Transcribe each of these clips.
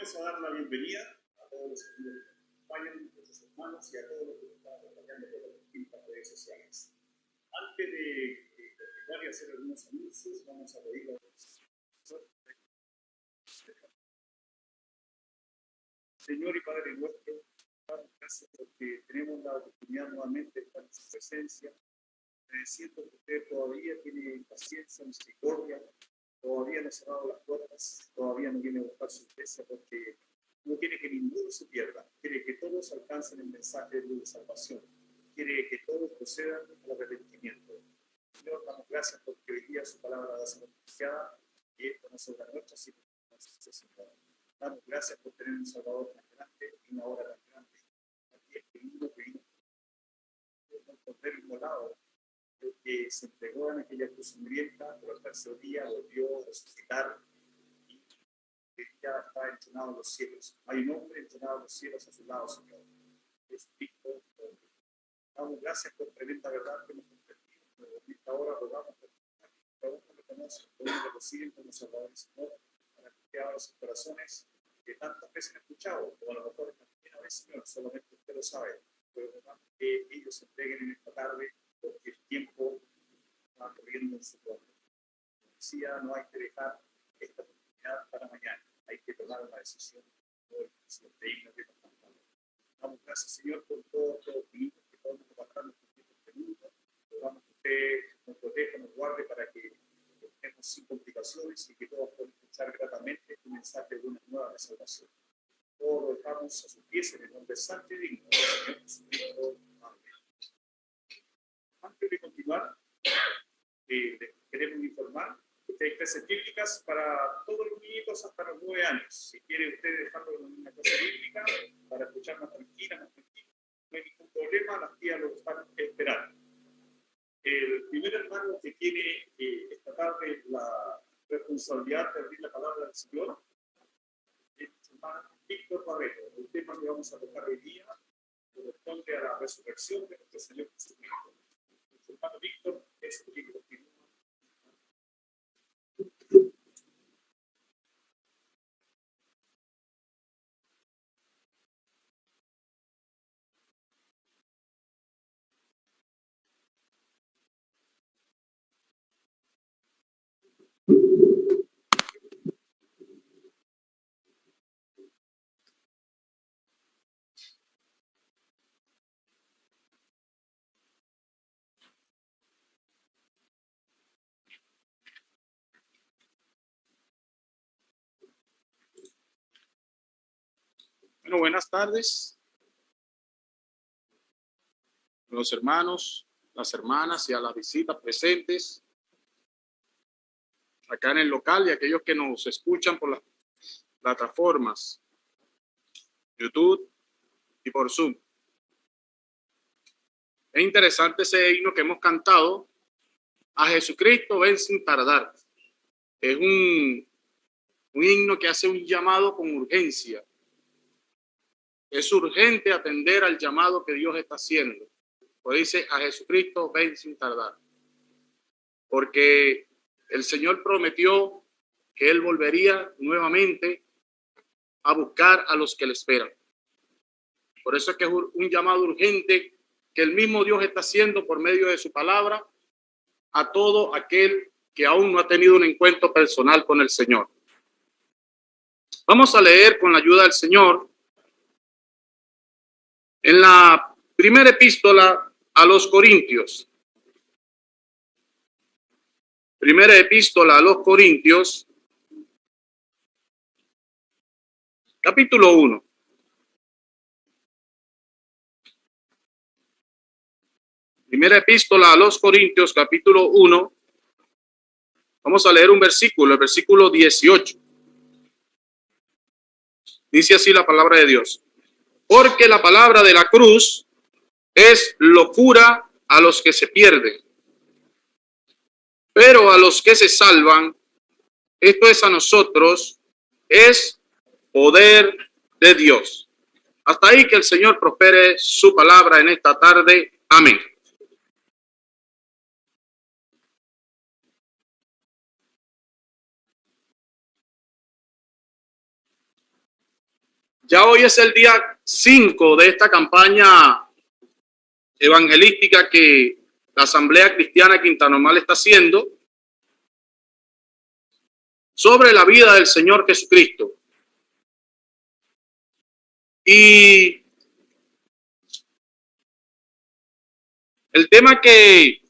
Volvemos a dar la bienvenida a todos los que nos acompañan, nuestros hermanos y a todos los que nos están acompañando por las distintas redes sociales. Antes de continuar y hacer algunos anuncios, vamos a pedir a Señor y Padre nuestro, damos gracias porque tenemos la oportunidad nuevamente de estar en su presencia, agradeciendo que usted todavía tiene paciencia, misericordia, todavía no ha cerrado las puertas, todavía no viene a buscar su iglesia porque no quiere que ninguno se pierda, quiere que todos alcancen el mensaje de salvación, quiere que todos procedan al arrepentimiento. Señor, damos gracias porque hoy día su palabra va a ser anunciada y esto no será nuestra, sino nuestra Señor. Damos gracias por tener un Salvador tan grande y una obra tan grande. Aquí es que vino un cordero inmolado, que se entregó en aquella cruz sangrienta, pero al tercer día volvió a resucitar y ya está entrenado en los cielos. Hay un hombre entrenado en los cielos a su lado, Señor. Jesucristo. Damos gracias por tremenda verdad que hemos compartido. En esta hora rogamos por cada uno que conoce, por uno que reciben como Salvador y Señor, para que abra sus corazones que tantas veces han escuchado, o a lo mejor esta primera vez, Señor, solamente usted lo sabe, pero rogamos que ellos se entreguen en esta tarde porque el tiempo va corriendo en su contra. Como decía, no hay que dejar esta oportunidad para mañana, hay que tomar una decisión hoy, Señor, de irnos de esta manera. Damos gracias, Señor, por todos los minutos que podemos compartir en este minuto. Rogamos que usted nos proteja, nos guarde para que estemos sin complicaciones y que todos podamos escuchar gratamente un mensaje de una nueva de salvación. Todos lo dejamos a sus pies en el nombre santo y digno del Señor Jesucristo. Amén. Antes de continuar, queremos informar que hay clases bíblicas para todos los niños hasta los 9 años. Si quiere usted dejarlo en una clase bíblica para escuchar más tranquila, no hay ningún problema, las tías lo están esperando. El primer hermano que tiene esta tarde la responsabilidad de abrir la palabra del Señor es el hermano Víctor Barreto. El tema que vamos a tocar hoy día corresponde a la resurrección de nuestro Señor Jesucristo. El hermano Víctor es el que continúa. Bueno, buenas tardes, los hermanos, las hermanas y a las visitas presentes acá en el local y aquellos que nos escuchan por las plataformas YouTube y por Zoom. Es interesante ese himno que hemos cantado, a Jesucristo ven sin tardar. Es un himno que hace un llamado con urgencia. Es urgente atender al llamado que Dios está haciendo. Pues dice, a Jesucristo ven sin tardar. Porque el Señor prometió que Él volvería nuevamente a buscar a los que le esperan. Por eso es que es un llamado urgente que el mismo Dios está haciendo por medio de su palabra a todo aquel que aún no ha tenido un encuentro personal con el Señor. Vamos a leer con la ayuda del Señor en la primera epístola a los Corintios. Primera epístola a los Corintios, capítulo 1. Primera epístola a los Corintios, capítulo 1. Vamos a leer un versículo, el versículo 18. Dice así la palabra de Dios. Porque la palabra de la cruz es locura a los que se pierden, pero a los que se salvan, esto es a nosotros, es poder de Dios. Hasta ahí, que el Señor prospere su palabra en esta tarde. Amén. Ya hoy es el día 5 de esta campaña evangelística que la Asamblea Cristiana Quinta Normal está haciendo sobre la vida del Señor Jesucristo. Y el tema que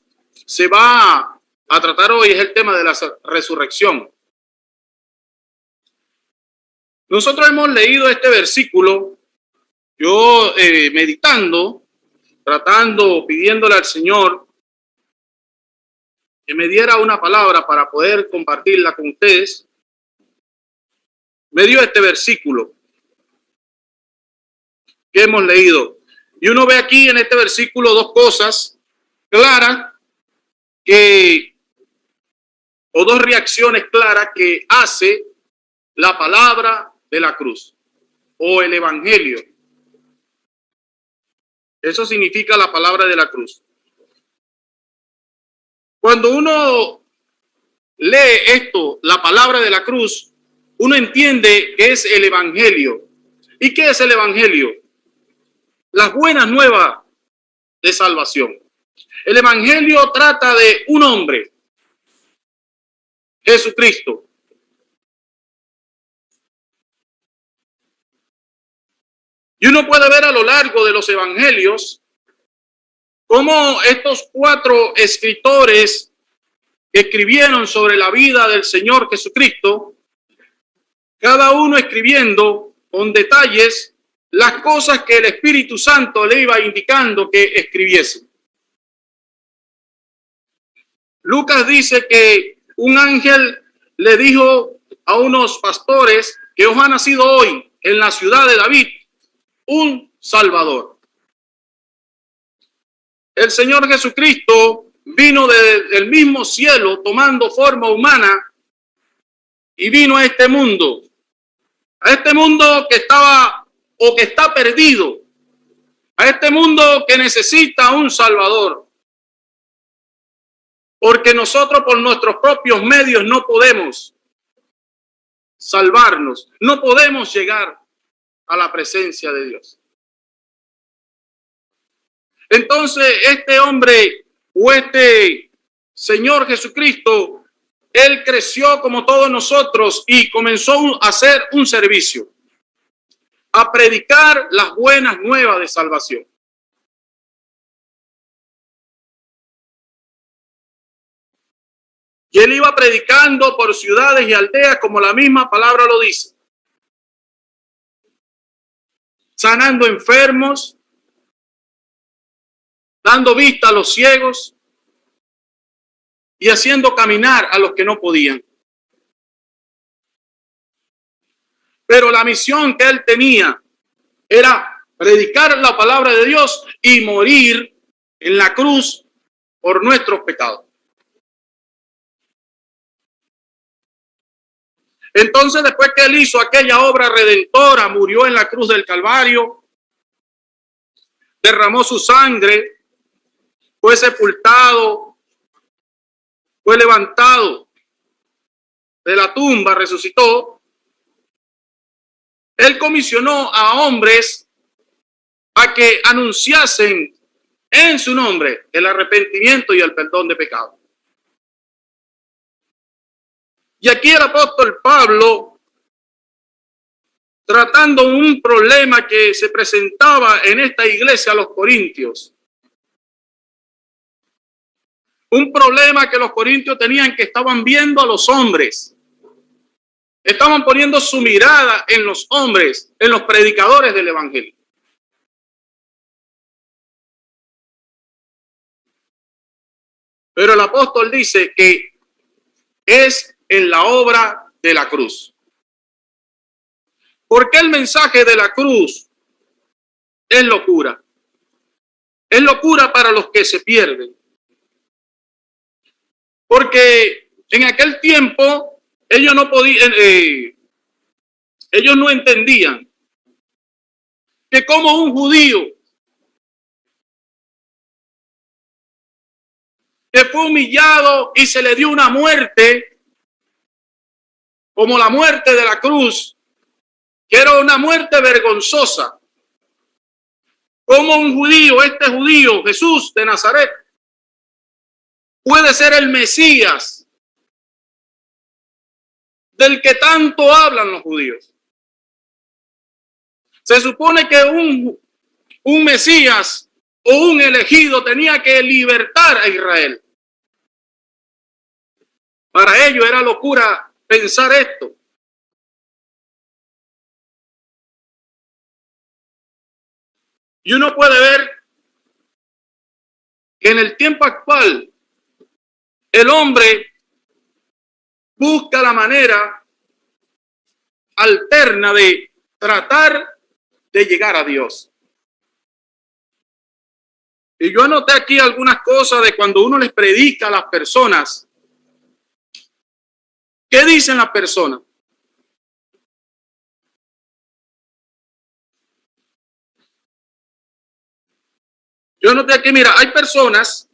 se va a tratar hoy es el tema de la resurrección. Nosotros hemos leído este versículo, yo meditando, tratando, pidiéndole al Señor que me diera una palabra para poder compartirla con ustedes. Me dio este versículo que hemos leído. Y uno ve aquí en este versículo dos cosas claras o dos reacciones claras que hace la palabra de la cruz o el evangelio. Eso significa la palabra de la cruz. Cuando uno lee esto, la palabra de la cruz, uno entiende que es el evangelio. ¿Y qué es el evangelio? Las buenas nuevas de salvación. El evangelio trata de un hombre, Jesucristo. Y uno puede ver a lo largo de los evangelios cómo estos 4 escritores que escribieron sobre la vida del Señor Jesucristo, cada uno escribiendo con detalles las cosas que el Espíritu Santo le iba indicando que escribiese. Lucas dice que un ángel le dijo a unos pastores que os ha nacido hoy en la ciudad de David un Salvador. El Señor Jesucristo vino del mismo cielo tomando forma humana y vino a este mundo que estaba o que está perdido, a este mundo que necesita un Salvador. Porque nosotros por nuestros propios medios no podemos salvarnos, no podemos llegar a la presencia de Dios. Entonces este hombre o este Señor Jesucristo, Él creció como todos nosotros y comenzó a hacer un servicio, a predicar las buenas nuevas de salvación. Y Él iba predicando por ciudades y aldeas como la misma palabra lo dice, sanando enfermos, dando vista a los ciegos y haciendo caminar a los que no podían. Pero la misión que él tenía era predicar la palabra de Dios y morir en la cruz por nuestros pecados. Entonces, después que él hizo aquella obra redentora, murió en la cruz del Calvario, derramó su sangre, fue sepultado, fue levantado de la tumba, resucitó. Él comisionó a hombres a que anunciasen en su nombre el arrepentimiento y el perdón de pecado. Y aquí el apóstol Pablo, tratando un problema que se presentaba en esta iglesia a los corintios, un problema que los corintios tenían, que estaban viendo a los hombres, estaban poniendo su mirada en los hombres, en los predicadores del evangelio. Pero el apóstol dice que es en la obra de la cruz. ¿Por qué el mensaje de la cruz es locura? Es locura para los que se pierden. Porque en aquel tiempo ellos no podían, ellos no entendían que como un judío que fue humillado y se le dio una muerte como la muerte de la cruz, que era una muerte vergonzosa. Como un judío, este judío, Jesús de Nazaret, puede ser el Mesías del que tanto hablan los judíos. Se supone que un Mesías o un elegido tenía que libertar a Israel. Para ello era locura pensar esto. Y uno puede ver que en el tiempo actual el hombre busca la manera alterna de tratar de llegar a Dios. Y yo anoté aquí algunas cosas de cuando uno les predica a las personas. ¿Qué dicen las personas? Yo anoté aquí, mira, hay personas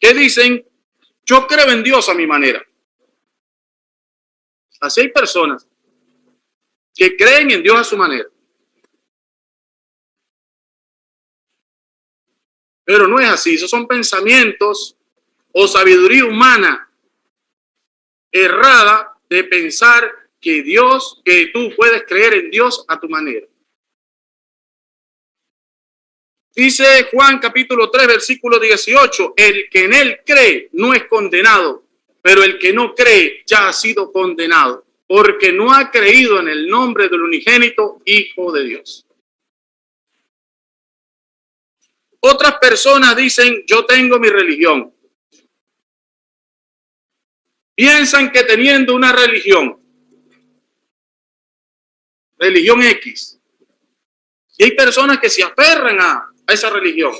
que dicen, yo creo en Dios a mi manera. Así hay personas que creen en Dios a su manera. Pero no es así, esos son pensamientos o sabiduría humana errada de pensar que tú puedes creer en Dios a tu manera. Dice Juan capítulo 3, versículo 18, el que en él cree no es condenado, pero el que no cree ya ha sido condenado, porque no ha creído en el nombre del unigénito Hijo de Dios. Otras personas dicen, yo tengo mi religión. Piensan que teniendo una religión X, y hay personas que se aferran a esa religión.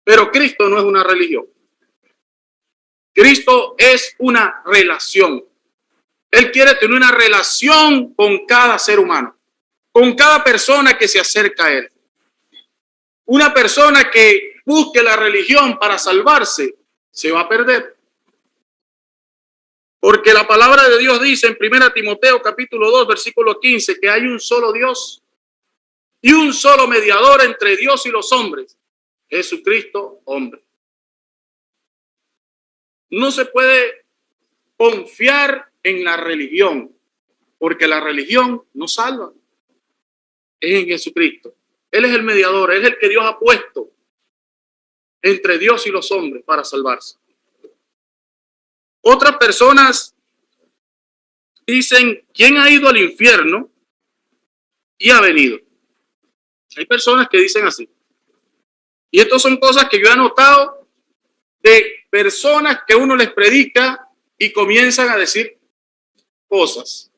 Pero Cristo no es una religión. Cristo es una relación. Él quiere tener una relación con cada ser humano, con cada persona que se acerca a Él. Una persona que busque la religión para salvarse, se va a perder. Porque la palabra de Dios dice en 1 Timoteo capítulo 2, versículo 15, que hay un solo Dios y un solo mediador entre Dios y los hombres, Jesucristo, hombre. No se puede confiar en la religión, porque la religión no salva. Es en Jesucristo. Él es el mediador, Él es el que Dios ha puesto entre Dios y los hombres para salvarse. Otras personas dicen, ¿quién ha ido al infierno y ha venido? Hay personas que dicen así. Y estas son cosas que yo he notado de personas que uno les predica y comienzan a decir cosas.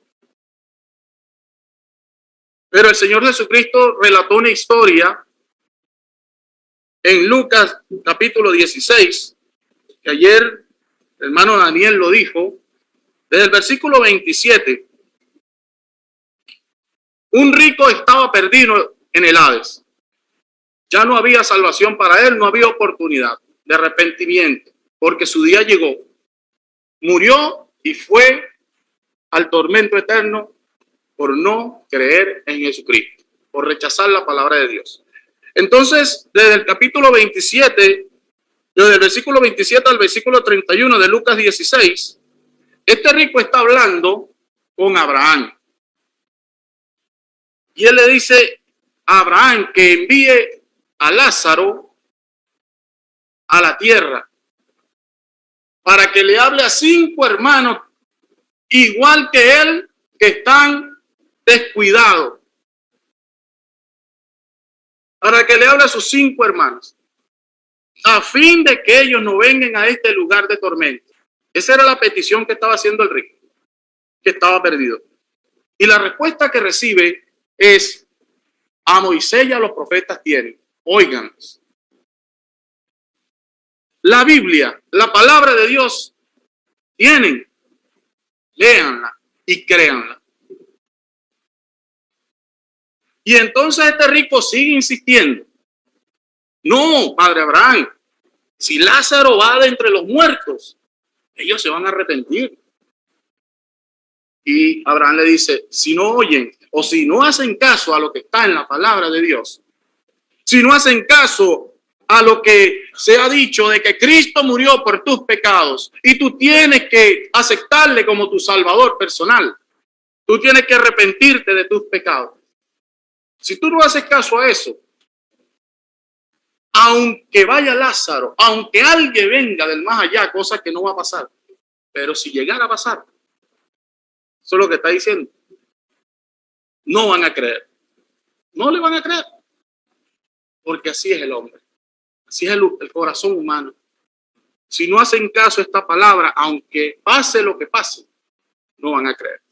Pero el Señor Jesucristo relató una historia en Lucas capítulo 16, que ayer el hermano Daniel lo dijo, desde el versículo 27. Un rico estaba perdido en el Hades. Ya no había salvación para él, no había oportunidad de arrepentimiento, porque su día llegó. Murió y fue al tormento eterno por no creer en Jesucristo, por rechazar la palabra de Dios. Entonces, desde el capítulo 27, desde el versículo 27 al versículo 31 de Lucas 16, este rico está hablando con Abraham. Y él le dice a Abraham que envíe a Lázaro a la tierra para que le hable a 5 hermanos igual que él, que están descuidados. Para que le hable a sus 5 hermanos, a fin de que ellos no vengan a este lugar de tormento. Esa era la petición que estaba haciendo el rico, que estaba perdido. Y la respuesta que recibe es, a Moisés y a los profetas tienen, óiganlos. La Biblia, la palabra de Dios, tienen, léanla y créanla. Y entonces este rico sigue insistiendo. No, padre Abraham, si Lázaro va de entre los muertos, ellos se van a arrepentir. Y Abraham le dice, si no oyen o si no hacen caso a lo que está en la palabra de Dios, si no hacen caso a lo que se ha dicho de que Cristo murió por tus pecados y tú tienes que aceptarle como tu salvador personal, tú tienes que arrepentirte de tus pecados. Si tú no haces caso a eso, aunque vaya Lázaro, aunque alguien venga del más allá, cosa que no va a pasar, pero si llegara a pasar, eso es lo que está diciendo, no van a creer, no le van a creer, porque así es el hombre, así es el corazón humano. Si no hacen caso a esta palabra, aunque pase lo que pase, no van a creer.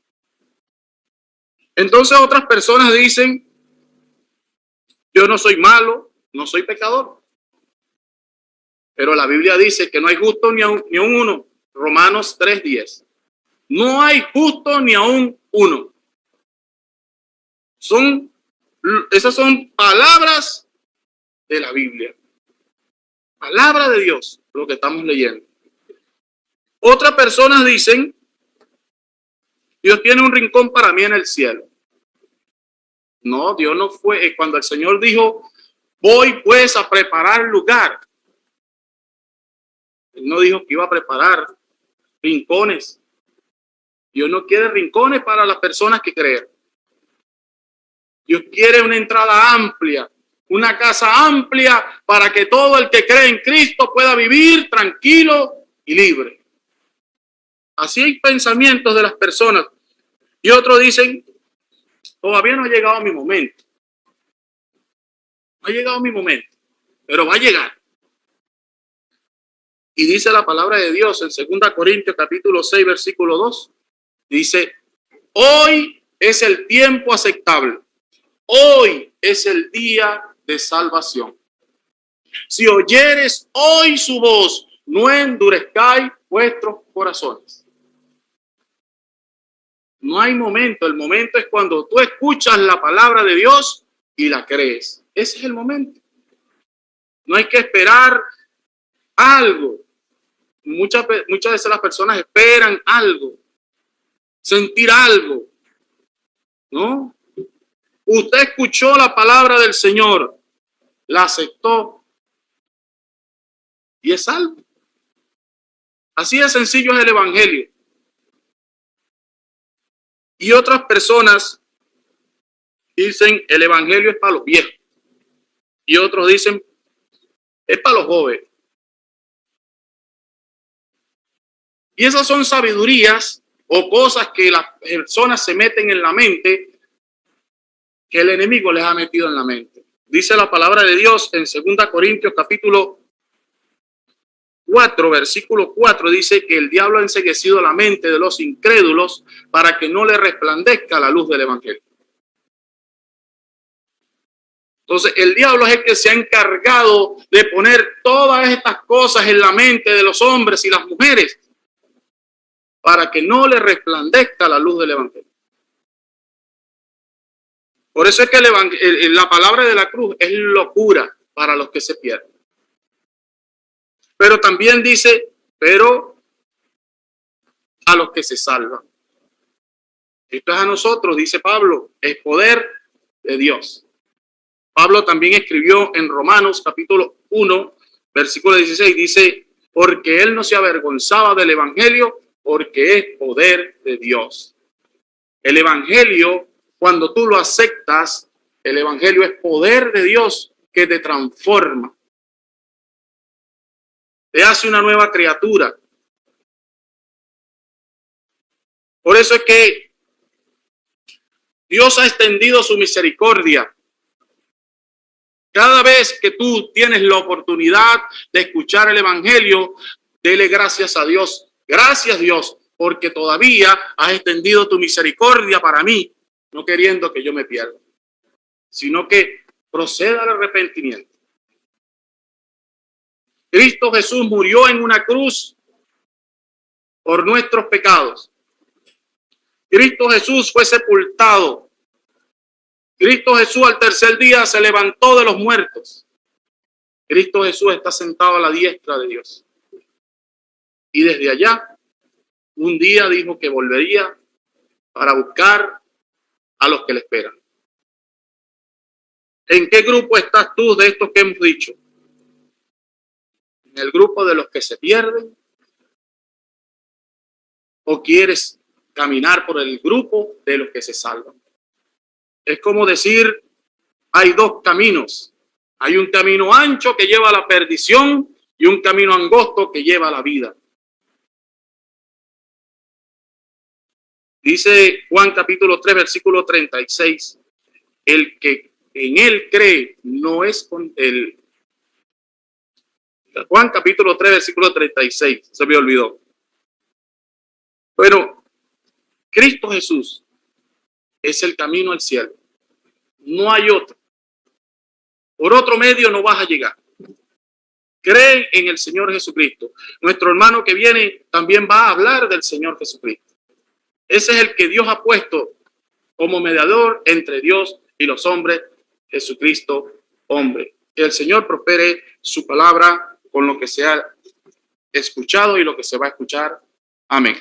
Entonces otras personas dicen, yo no soy malo, no soy pecador. Pero la Biblia dice que no hay justo ni aun uno. Romanos 3:10. No hay justo ni aun uno. Esas son palabras de la Biblia. Palabra de Dios, lo que estamos leyendo. Otras personas dicen, Dios tiene un rincón para mí en el cielo. No, Dios no fue. Cuando el Señor dijo, voy pues a preparar lugar, Él no dijo que iba a preparar rincones. Dios no quiere rincones para las personas que creen. Dios quiere una entrada amplia, una casa amplia para que todo el que cree en Cristo pueda vivir tranquilo y libre. Así hay pensamientos de las personas. Y otros dicen, todavía no ha llegado mi momento. No ha llegado mi momento, pero va a llegar. Y dice la palabra de Dios en 2 Corintios capítulo 6, versículo 2. Dice, hoy es el tiempo aceptable. Hoy es el día de salvación. Si oyeres hoy su voz, no endurezcáis vuestros corazones. No hay momento. El momento es cuando tú escuchas la palabra de Dios y la crees. Ese es el momento. No hay que esperar algo. Muchas veces las personas esperan algo, sentir algo, ¿no? Usted escuchó la palabra del Señor, la aceptó y es salvo. Así de sencillo es el evangelio. Y otras personas dicen el evangelio es para los viejos y otros dicen es para los jóvenes. Y esas son sabidurías o cosas que las personas se meten en la mente, que el enemigo les ha metido en la mente. Dice la palabra de Dios en 2 Corintios capítulo 4, versículo 4, dice que el diablo ha enceguecido la mente de los incrédulos para que no le resplandezca la luz del evangelio. Entonces el diablo es el que se ha encargado de poner todas estas cosas en la mente de los hombres y las mujeres para que no le resplandezca la luz del evangelio. Por eso es que la palabra de la cruz es locura para los que se pierden. Pero también dice, pero a los que se salvan. Esto es a nosotros, dice Pablo, es poder de Dios. Pablo también escribió en Romanos capítulo 1, versículo 16, dice, porque él no se avergonzaba del evangelio, porque es poder de Dios. El evangelio, cuando tú lo aceptas, el evangelio es poder de Dios que te transforma. Te hace una nueva criatura. Por eso es que Dios ha extendido su misericordia. Cada vez que tú tienes la oportunidad de escuchar el evangelio, dele gracias a Dios. Gracias, Dios, porque todavía has extendido tu misericordia para mí, no queriendo que yo me pierda, sino que proceda al arrepentimiento. Cristo Jesús murió en una cruz por nuestros pecados. Cristo Jesús fue sepultado. Cristo Jesús al tercer día se levantó de los muertos. Cristo Jesús está sentado a la diestra de Dios. Y desde allá, un día dijo que volvería para buscar a los que le esperan. ¿En qué grupo estás tú de estos que hemos dicho? ¿En el grupo de los que se pierden? ¿O quieres caminar por el grupo de los que se salvan? Es como decir, hay dos caminos. Hay un camino ancho que lleva a la perdición y un camino angosto que lleva a la vida. Dice Juan capítulo 3, versículo 36, el que en él cree no es con él. Juan capítulo 3, versículo 36, se me olvidó. Pero Cristo Jesús es el camino al cielo. No hay otro. Por otro medio no vas a llegar. Cree en el Señor Jesucristo. Nuestro hermano que viene también va a hablar del Señor Jesucristo. Ese es el que Dios ha puesto como mediador entre Dios y los hombres, Jesucristo, hombre. Que el Señor prospere su palabra con lo que se ha escuchado y lo que se va a escuchar. Amén.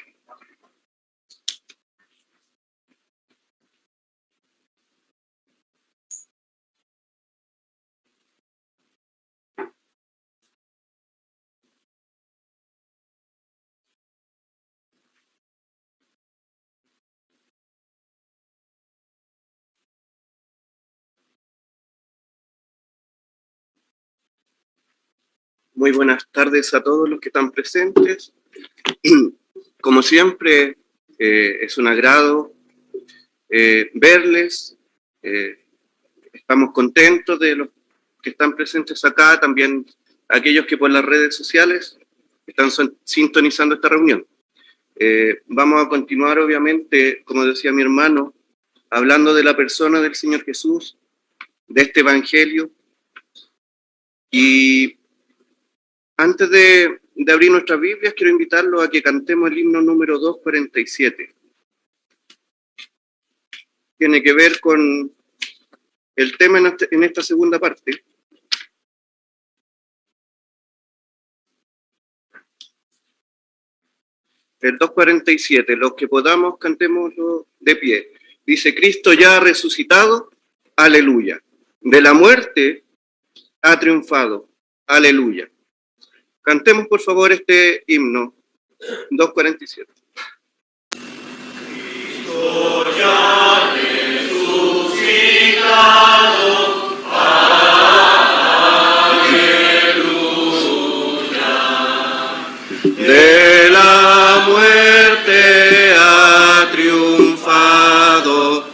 Muy buenas tardes a todos los que están presentes. Como siempre, es un agrado verles. Estamos contentos de los que están presentes acá, también aquellos que por las redes sociales están sintonizando esta reunión. Vamos a continuar, obviamente, como decía mi hermano, hablando de la persona del Señor Jesús, de este evangelio. Y antes de abrir nuestras Biblias, quiero invitarlos a que cantemos el himno número 247. Tiene que ver con el tema en esta segunda parte. El 247, los que podamos, cantémoslo de pie. Dice, Cristo ya ha resucitado, aleluya. De la muerte ha triunfado, aleluya. Cantemos, por favor, este himno, 247. Cristo ya resucitado, aleluya. De la muerte ha triunfado,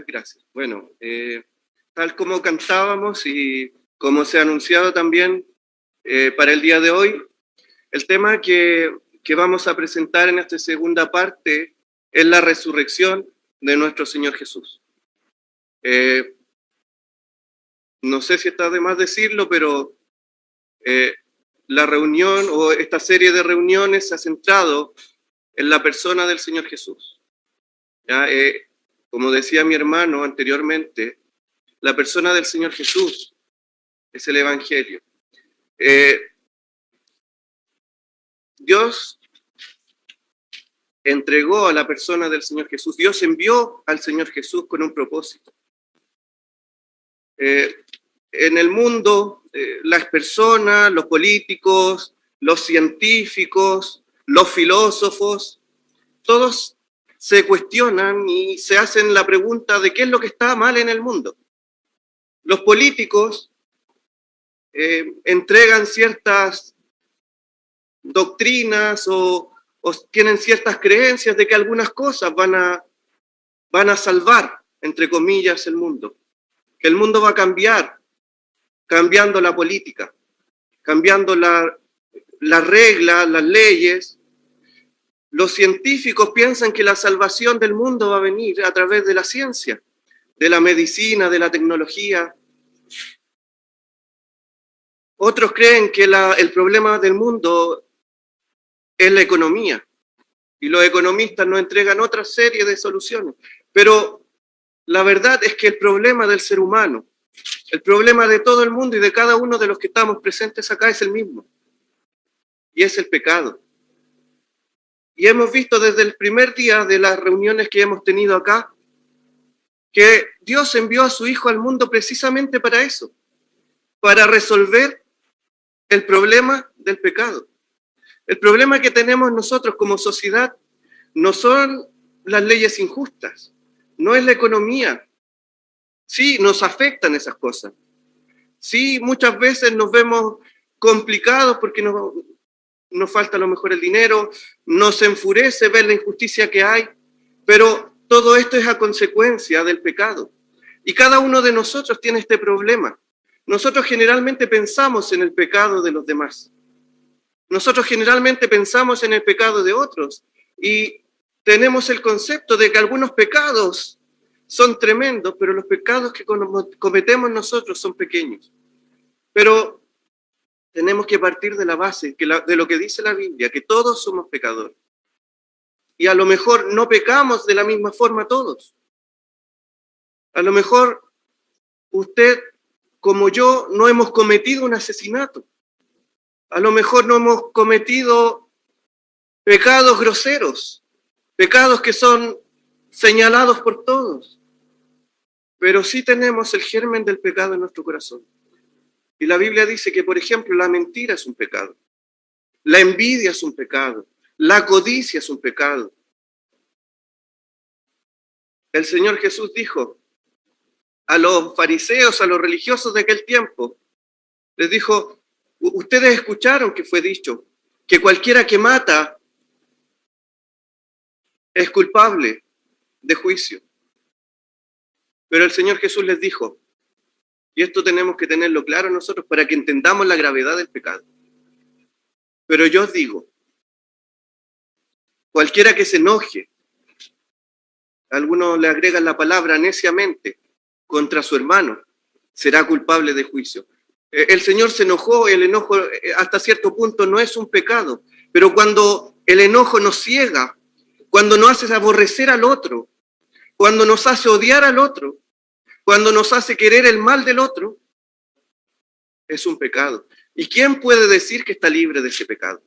gracias. Bueno, tal como cantábamos y como se ha anunciado también para el día de hoy, el tema que vamos a presentar en esta segunda parte es la resurrección de nuestro Señor Jesús. No sé si está de más decirlo, pero la reunión o esta serie de reuniones se ha centrado en la persona del Señor Jesús. ¿Ya? Como decía mi hermano anteriormente, la persona del Señor Jesús es el Evangelio. Dios entregó a la persona del Señor Jesús. Dios envió al Señor Jesús con un propósito. En el mundo, las personas, los políticos, los científicos, los filósofos, todos se cuestionan y se hacen la pregunta de qué es lo que está mal en el mundo. Los políticos entregan ciertas doctrinas o tienen ciertas creencias de que algunas cosas van a salvar, entre comillas, el mundo. Que el mundo va a cambiar, cambiando la política, cambiando las reglas, las leyes. Los científicos piensan que la salvación del mundo va a venir a través de la ciencia, de la medicina, de la tecnología. Otros creen que el problema del mundo es la economía, y los economistas nos entregan otra serie de soluciones. Pero la verdad es que el problema del ser humano, el problema de todo el mundo y de cada uno de los que estamos presentes acá es el mismo, y es el pecado. Y hemos visto desde el primer día de las reuniones que hemos tenido acá, que Dios envió a su Hijo al mundo precisamente para eso, para resolver el problema del pecado. El problema que tenemos nosotros como sociedad no son las leyes injustas, no es la economía. Sí, nos afectan esas cosas. Sí, muchas veces nos vemos complicados porque nos falta a lo mejor el dinero, nos enfurece ver la injusticia que hay, pero todo esto es a consecuencia del pecado. Y cada uno de nosotros tiene este problema. Nosotros generalmente pensamos en el pecado de los demás. Nosotros generalmente pensamos en el pecado de otros y tenemos el concepto de que algunos pecados son tremendos, pero los pecados que cometemos nosotros son pequeños. Pero tenemos que partir de la base de lo que dice la Biblia, que todos somos pecadores. Y a lo mejor no pecamos de la misma forma todos. A lo mejor usted, como yo, no hemos cometido un asesinato. A lo mejor no hemos cometido pecados groseros, pecados que son señalados por todos. Pero sí tenemos el germen del pecado en nuestro corazón. Y la Biblia dice que, por ejemplo, la mentira es un pecado. La envidia es un pecado. La codicia es un pecado. El Señor Jesús dijo a los fariseos, a los religiosos de aquel tiempo, les dijo: ustedes escucharon que fue dicho que cualquiera que mata es culpable de juicio. Pero el Señor Jesús les dijo, y esto tenemos que tenerlo claro nosotros para que entendamos la gravedad del pecado. Pero yo os digo, cualquiera que se enoje, algunos le agregan la palabra neciamente, contra su hermano, será culpable de juicio. El Señor se enojó, el enojo hasta cierto punto no es un pecado, pero cuando el enojo nos ciega, cuando nos hace aborrecer al otro, cuando nos hace odiar al otro, cuando nos hace querer el mal del otro, es un pecado. ¿Y quién puede decir que está libre de ese pecado?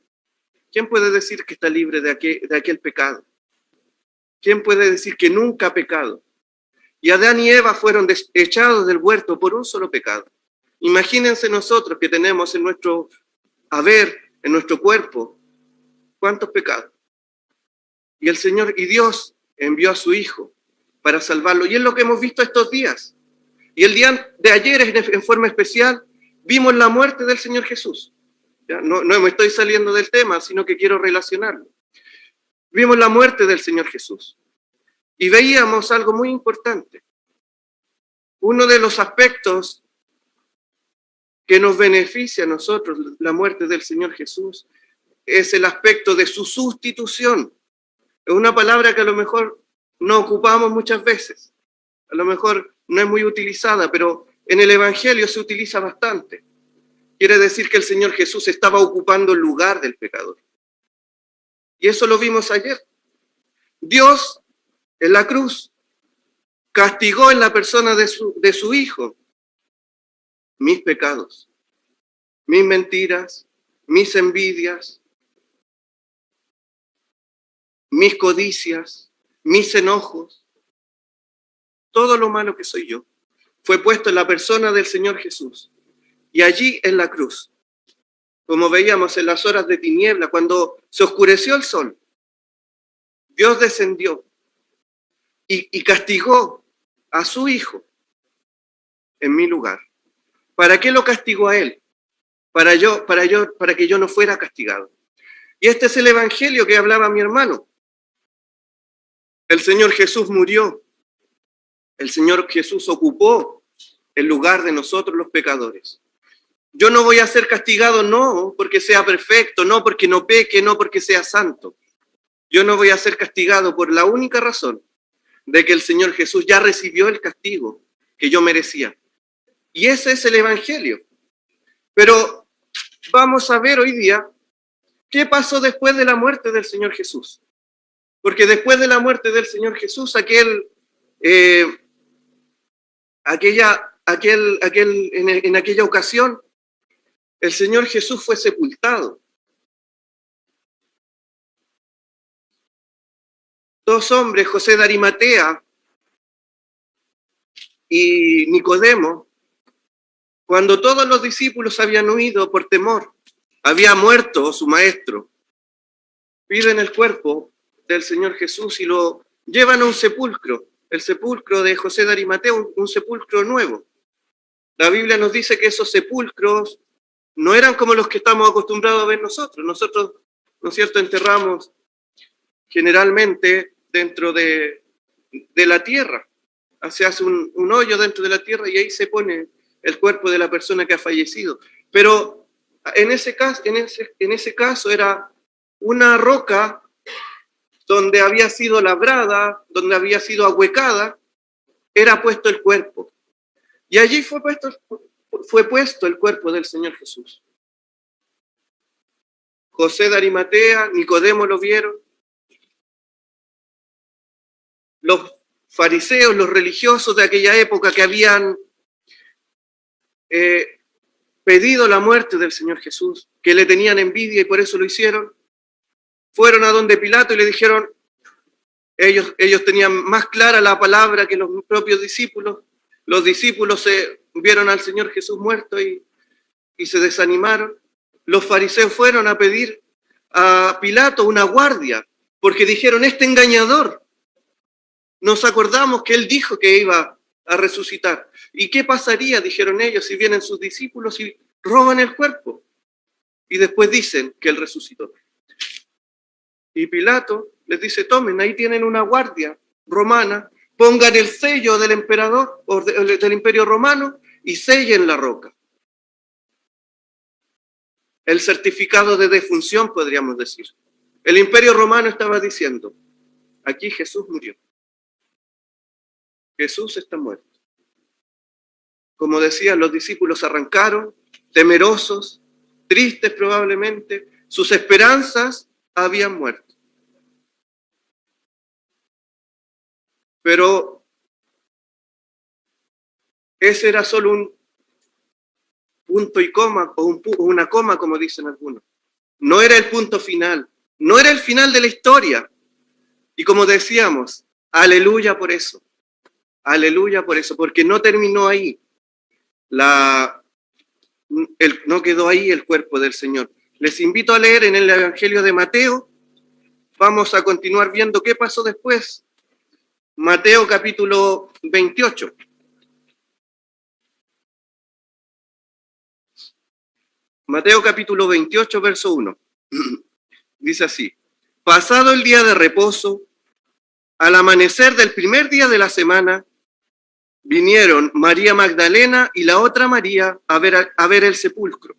¿Quién puede decir que está libre de aquel pecado? ¿Quién puede decir que nunca ha pecado? Y Adán y Eva fueron echados del huerto por un solo pecado. Imagínense nosotros que tenemos en nuestro haber, en nuestro cuerpo, ¿cuántos pecados? Y el Señor y Dios envió a su Hijo para salvarlo. Y es lo que hemos visto estos días. Y el día de ayer, en forma especial, vimos la muerte del Señor Jesús. ¿Ya? No me estoy saliendo del tema, sino que quiero relacionarlo. Vimos la muerte del Señor Jesús. Y veíamos algo muy importante. uno de los aspectos que nos beneficia a nosotros, la muerte del Señor Jesús, es el aspecto de su sustitución. Es una palabra que a lo mejor no ocupamos muchas veces, a lo mejor no es muy utilizada, pero en el Evangelio se utiliza bastante. Quiere decir que el Señor Jesús estaba ocupando el lugar del pecador. Y eso lo vimos ayer. Dios en la cruz castigó en la persona de su Hijo mis pecados, mis mentiras, mis envidias, mis codicias, mis enojos, todo lo malo que soy yo, fue puesto en la persona del Señor Jesús. Y allí en la cruz, como veíamos en las horas de tiniebla, cuando se oscureció el sol, Dios descendió y castigó a su Hijo en mi lugar. ¿Para qué lo castigó a él? Para que yo no fuera castigado. Y este es el evangelio que hablaba mi hermano. El Señor Jesús murió. El Señor Jesús ocupó el lugar de nosotros los pecadores. Yo no voy a ser castigado, no porque sea perfecto, no porque no peque, no porque sea santo. Yo no voy a ser castigado por la única razón de que el Señor Jesús ya recibió el castigo que yo merecía. Y ese es el evangelio. Pero vamos a ver hoy día qué pasó después de la muerte del Señor Jesús. Porque después de la muerte del Señor Jesús, en aquella ocasión, el Señor Jesús fue sepultado. Dos hombres, José de Arimatea y Nicodemo, cuando todos los discípulos habían huido por temor, había muerto su maestro, piden el cuerpo del Señor Jesús y lo llevan a un sepulcro, el sepulcro de José de Arimatea, un sepulcro nuevo. La Biblia nos dice que esos sepulcros no eran como los que estamos acostumbrados a ver nosotros. Nosotros, ¿no es cierto?, enterramos generalmente dentro de la tierra. Se hace un hoyo dentro de la tierra y ahí se pone el cuerpo de la persona que ha fallecido. Pero en ese caso era una roca donde había sido labrada, donde había sido ahuecada, era puesto el cuerpo. Y allí fue puesto el cuerpo del Señor Jesús. José de Arimatea, Nicodemo lo vieron. Los fariseos, los religiosos de aquella época que habían pedido la muerte del Señor Jesús, que le tenían envidia y por eso lo hicieron, fueron a donde Pilato y le dijeron, ellos tenían más clara la palabra que los propios discípulos. Los discípulos vieron al Señor Jesús muerto y se desanimaron. Los fariseos fueron a pedir a Pilato una guardia, porque dijeron, este engañador, nos acordamos que él dijo que iba a resucitar. ¿Y qué pasaría, dijeron ellos, si vienen sus discípulos y roban el cuerpo? Y después dicen que él resucitó. Y Pilato les dice, tomen, ahí tienen una guardia romana, pongan el sello del emperador o del imperio romano y sellen la roca. El certificado de defunción, podríamos decir. El imperio romano estaba diciendo, aquí Jesús murió. Jesús está muerto. Como decía, los discípulos arrancaron, temerosos, tristes probablemente, sus esperanzas habían muerto. Pero ese era solo un punto y coma, o una coma, como dicen algunos. No era el punto final, no era el final de la historia. Y como decíamos, aleluya por eso, porque no terminó ahí. No quedó ahí el cuerpo del Señor. Les invito a leer en el Evangelio de Mateo. Vamos a continuar viendo qué pasó después. Mateo capítulo 28. Mateo capítulo 28, verso 1. Dice así: pasado el día de reposo, al amanecer del primer día de la semana, vinieron María Magdalena y la otra María a ver el sepulcro.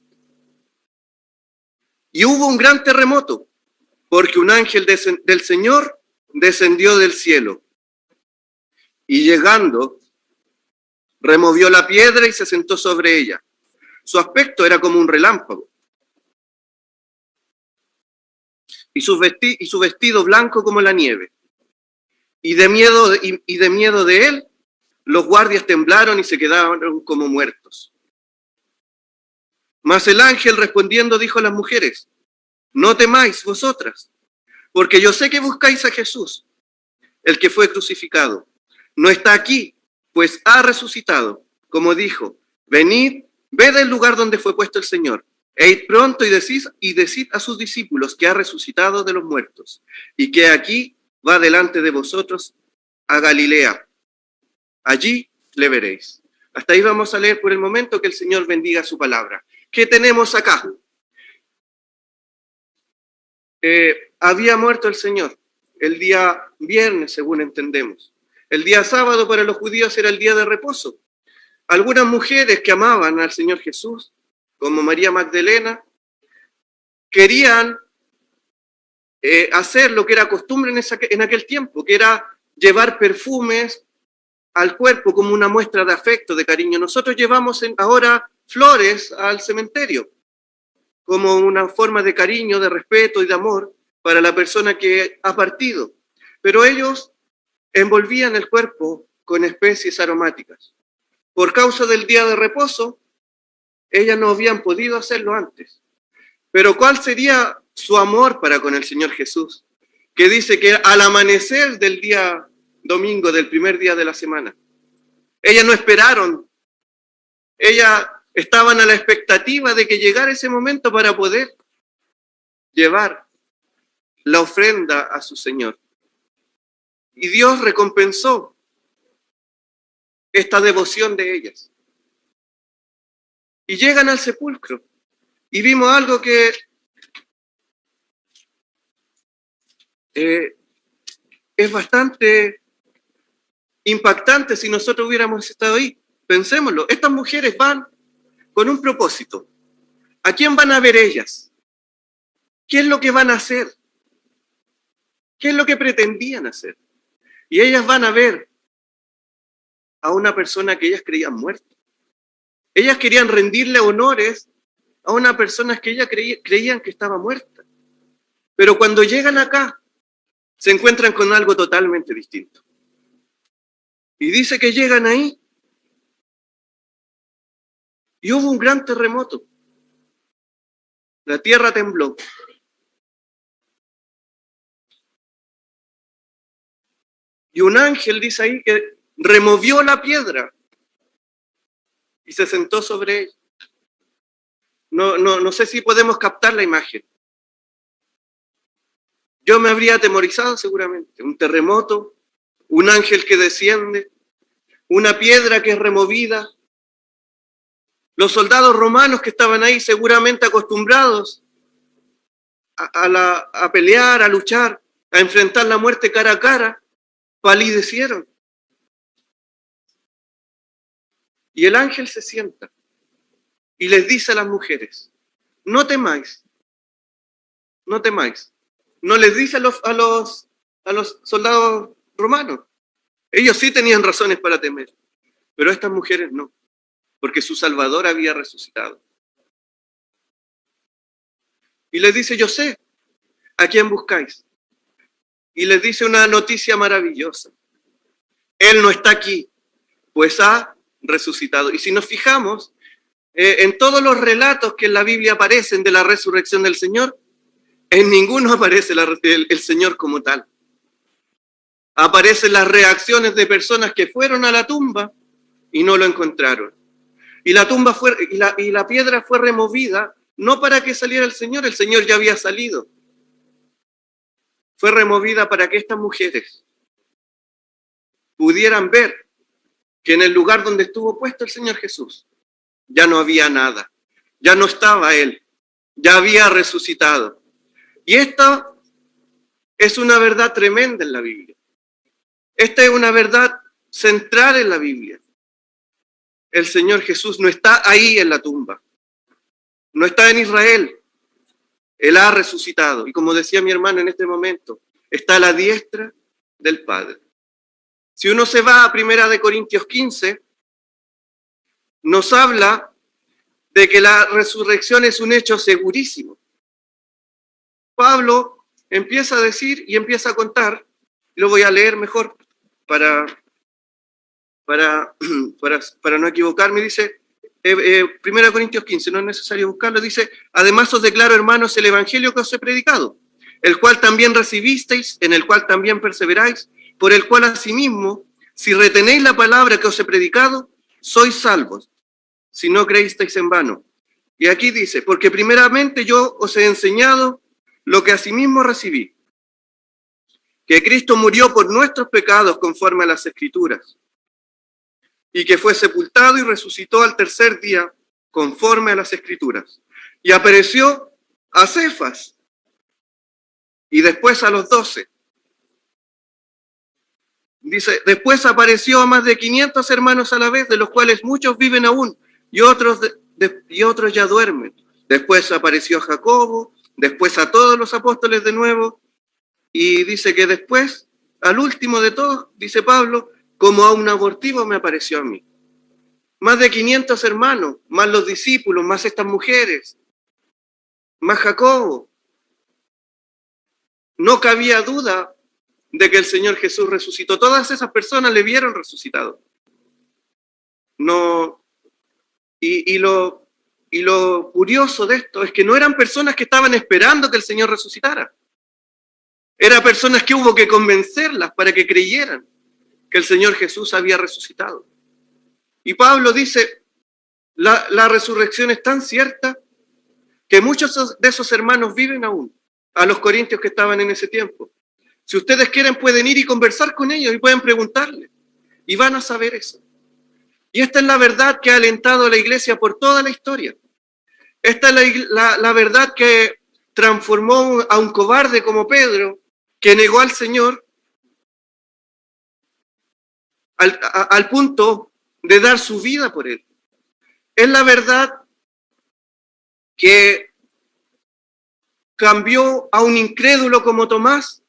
Y hubo un gran terremoto, porque un ángel del Señor descendió del cielo. Y llegando, removió la piedra y se sentó sobre ella. Su aspecto era como un relámpago. Y su vestido blanco como la nieve. Y de miedo de él, los guardias temblaron y se quedaron como muertos. Mas el ángel respondiendo dijo a las mujeres: no temáis vosotras, porque yo sé que buscáis a Jesús, el que fue crucificado. No está aquí, pues ha resucitado, como dijo. Venid, ved el lugar donde fue puesto el Señor. E id pronto y decid a sus discípulos que ha resucitado de los muertos, y que aquí va delante de vosotros a Galilea. Allí le veréis. Hasta ahí vamos a leer por el momento. Que el Señor bendiga su palabra. ¿Qué tenemos acá? Había muerto el Señor el día viernes, según entendemos. El día sábado para los judíos era el día de reposo. Algunas mujeres que amaban al Señor Jesús, como María Magdalena, querían hacer lo que era costumbre en aquel tiempo, que era llevar perfumes al cuerpo como una muestra de afecto, de cariño. Nosotros llevamos ahora flores al cementerio como una forma de cariño, de respeto y de amor para la persona que ha partido. Pero ellos envolvían el cuerpo con especies aromáticas. Por causa del día de reposo, ellas no habían podido hacerlo antes. Pero ¿cuál sería su amor para con el Señor Jesús? Que dice que al amanecer del día domingo, del primer día de la semana, ellas no esperaron. Ellas estaban a la expectativa de que llegara ese momento para poder llevar la ofrenda a su Señor. Y Dios recompensó esta devoción de ellas. Y llegan al sepulcro. Y vimos algo que es bastante impactante si nosotros hubiéramos estado ahí. Pensémoslo, estas mujeres van con un propósito. ¿A quién van a ver ellas? ¿Qué es lo que van a hacer? ¿Qué es lo que pretendían hacer? Y ellas van a ver a una persona que ellas creían muerta. Ellas querían rendirle honores a una persona que ellas creían que estaba muerta. Pero cuando llegan acá, se encuentran con algo totalmente distinto. Y dice que llegan ahí y hubo un gran terremoto. La tierra tembló. Y un ángel dice ahí que removió la piedra y se sentó sobre ella. No sé si podemos captar la imagen. Yo me habría atemorizado seguramente. Un terremoto, un ángel que desciende, una piedra que es removida. Los soldados romanos que estaban ahí, seguramente acostumbrados a pelear, a luchar, a enfrentar la muerte cara a cara, palidecieron. Y el ángel se sienta y les dice a las mujeres: no temáis, no temáis. No les dice a los soldados romanos. Ellos sí tenían razones para temer, pero estas mujeres no, porque su Salvador había resucitado. Y les dice: yo sé a quién buscáis. Y les dice una noticia maravillosa: Él no está aquí, pues ha resucitado. Y si nos fijamos en todos los relatos que en la Biblia aparecen de la resurrección del Señor, en ninguno aparece el Señor como tal. Aparecen las reacciones de personas que fueron a la tumba y no lo encontraron. Y la tumba y la piedra fue removida no para que saliera el Señor ya había salido. Fue removida para que estas mujeres pudieran ver que en el lugar donde estuvo puesto el Señor Jesús ya no había nada, ya no estaba Él, ya había resucitado. Y esta es una verdad tremenda en la Biblia. Esta es una verdad central en la Biblia. el Señor Jesús no está ahí en la tumba, no está en Israel. Él ha resucitado. Y como decía mi hermano en este momento, está a la diestra del Padre. Si uno se va a 1 Corintios 15, nos habla de que la resurrección es un hecho segurísimo. Pablo empieza a decir y empieza a contar, y lo voy a leer mejor para no equivocarme. Dice, 1 Corintios 15, no es necesario buscarlo, dice: además os declaro, hermanos, el evangelio que os he predicado, el cual también recibisteis, en el cual también perseveráis, por el cual asimismo, si retenéis la palabra que os he predicado, sois salvos, si no creísteis en vano. Y aquí dice: porque primeramente yo os he enseñado lo que asimismo recibí, que Cristo murió por nuestros pecados conforme a las Escrituras, y que fue sepultado y resucitó al tercer día conforme a las Escrituras. Y apareció a Cefas y después a los 12. Dice, después apareció a más de 500 hermanos a la vez, de los cuales muchos viven aún y otros ya duermen. Después apareció a Jacobo, después a todos los apóstoles de nuevo, y dice que después, al último de todos, dice Pablo, como a un abortivo me apareció a mí. Más de 500 hermanos, más los discípulos, más estas mujeres, más Jacobo. No cabía duda de que el Señor Jesús resucitó. Todas esas personas le vieron resucitado. No, y lo curioso de esto es que no eran personas que estaban esperando que el Señor resucitara. Eran personas que hubo que convencerlas para que creyeran que el Señor Jesús había resucitado. Y Pablo dice, la resurrección es tan cierta que muchos de esos hermanos viven aún, a los corintios que estaban en ese tiempo. Si ustedes quieren, pueden ir y conversar con ellos y pueden preguntarle, y van a saber eso. Y esta es la verdad que ha alentado a la iglesia por toda la historia. Esta es la verdad que transformó a un cobarde como Pedro, que negó al Señor al punto de dar su vida por él. Es la verdad que cambió a un incrédulo como Tomás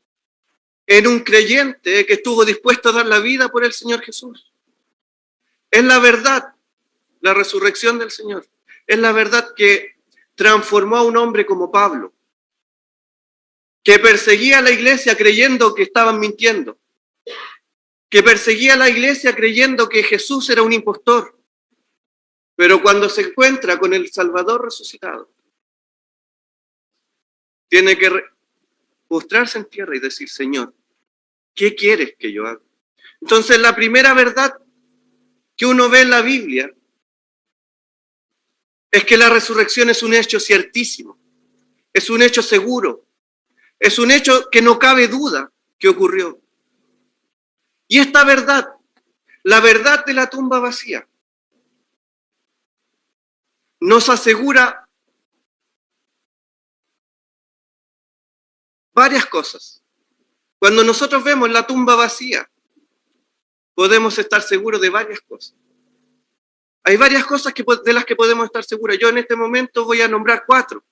en un creyente que estuvo dispuesto a dar la vida por el Señor Jesús. Es la verdad, la resurrección del Señor. Es la verdad que transformó a un hombre como Pablo, que perseguía a la iglesia creyendo que estaban mintiendo, que perseguía a la iglesia creyendo que Jesús era un impostor, pero cuando se encuentra con el Salvador resucitado, tiene que postrarse en tierra y decir, Señor, ¿qué quieres que yo haga? Entonces, la primera verdad que uno ve en la Biblia es que la resurrección es un hecho ciertísimo, es un hecho seguro, es un hecho que no cabe duda que ocurrió. Y esta verdad, la verdad de la tumba vacía, nos asegura varias cosas. Cuando nosotros vemos la tumba vacía, podemos estar seguros de varias cosas. Hay varias cosas de las que podemos estar seguros. Yo en este momento voy a nombrar 4.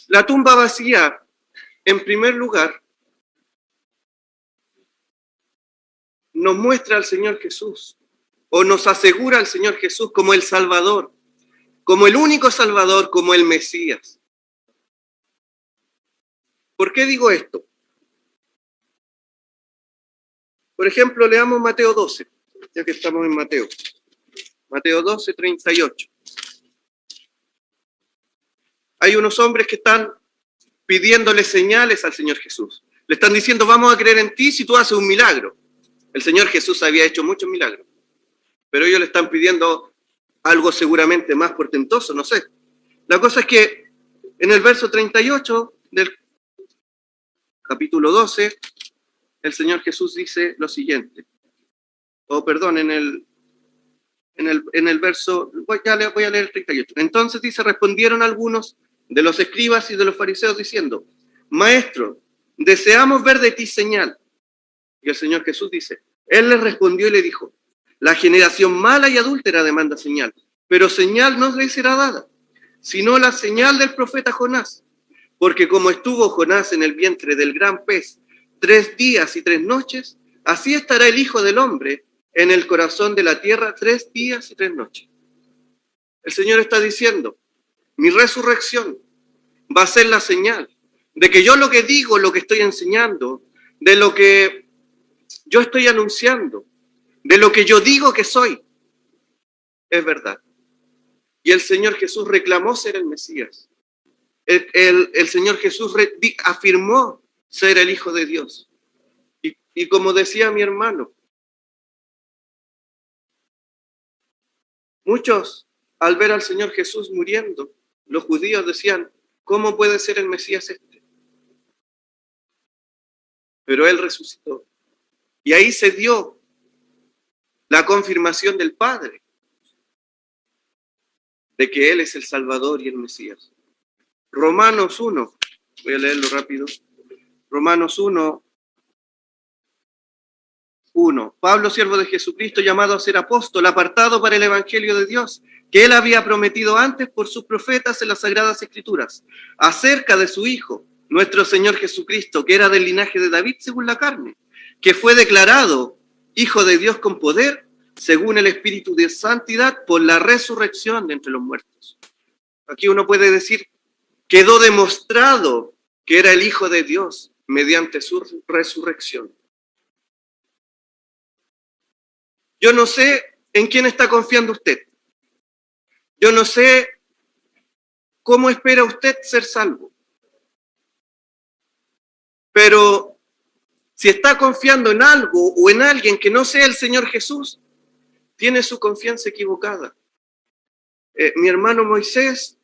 La tumba vacía, en primer lugar, nos muestra al Señor Jesús, o nos asegura al Señor Jesús como el Salvador, como el único Salvador, como el Mesías. ¿Por qué digo esto? Por ejemplo, leamos Mateo 12, ya que estamos en Mateo. Mateo 12, 38. Hay unos hombres que están pidiéndole señales al Señor Jesús. Le están diciendo, vamos a creer en ti si tú haces un milagro. El Señor Jesús había hecho muchos milagros, pero ellos le están pidiendo algo seguramente más portentoso, no sé. La cosa es que en el verso 38 del capítulo 12, el Señor Jesús dice lo siguiente. En el verso, voy a leer el 38. Entonces dice, respondieron algunos de los escribas y de los fariseos diciendo, Maestro, deseamos ver de ti señal. Y el Señor Jesús dice, Él les respondió y le dijo, La generación mala y adúltera demanda señal, pero señal no le será dada, sino la señal del profeta Jonás. Porque como estuvo Jonás en el vientre del gran pez 3 días y 3 noches, así estará el Hijo del Hombre en el corazón de la tierra 3 días y 3 noches. El Señor está diciendo, mi resurrección va a ser la señal de que yo lo que digo, lo que estoy enseñando, de lo que yo estoy anunciando, de lo que yo digo que soy, es verdad. Y el Señor Jesús reclamó ser el Mesías. El Señor Jesús afirmó ser el Hijo de Dios. Y como decía mi hermano, muchos al ver al Señor Jesús muriendo, los judíos decían, ¿cómo puede ser el Mesías este? Pero Él resucitó. Y ahí se dio la confirmación del Padre de que Él es el Salvador y el Mesías. Romanos 1, voy a leerlo rápido. Romanos 1. Pablo, siervo de Jesucristo, llamado a ser apóstol, apartado para el Evangelio de Dios, que Él había prometido antes por sus profetas en las Sagradas Escrituras, acerca de su Hijo, nuestro Señor Jesucristo, que era del linaje de David según la carne, que fue declarado Hijo de Dios con poder, según el Espíritu de Santidad, por la resurrección de entre los muertos. Aquí uno puede decir, quedó demostrado que era el Hijo de Dios mediante su resurrección. Yo no sé en quién está confiando usted. Yo no sé cómo espera usted ser salvo. Pero si está confiando en algo o en alguien que no sea el Señor Jesús, tiene su confianza equivocada. Mi hermano Moisés,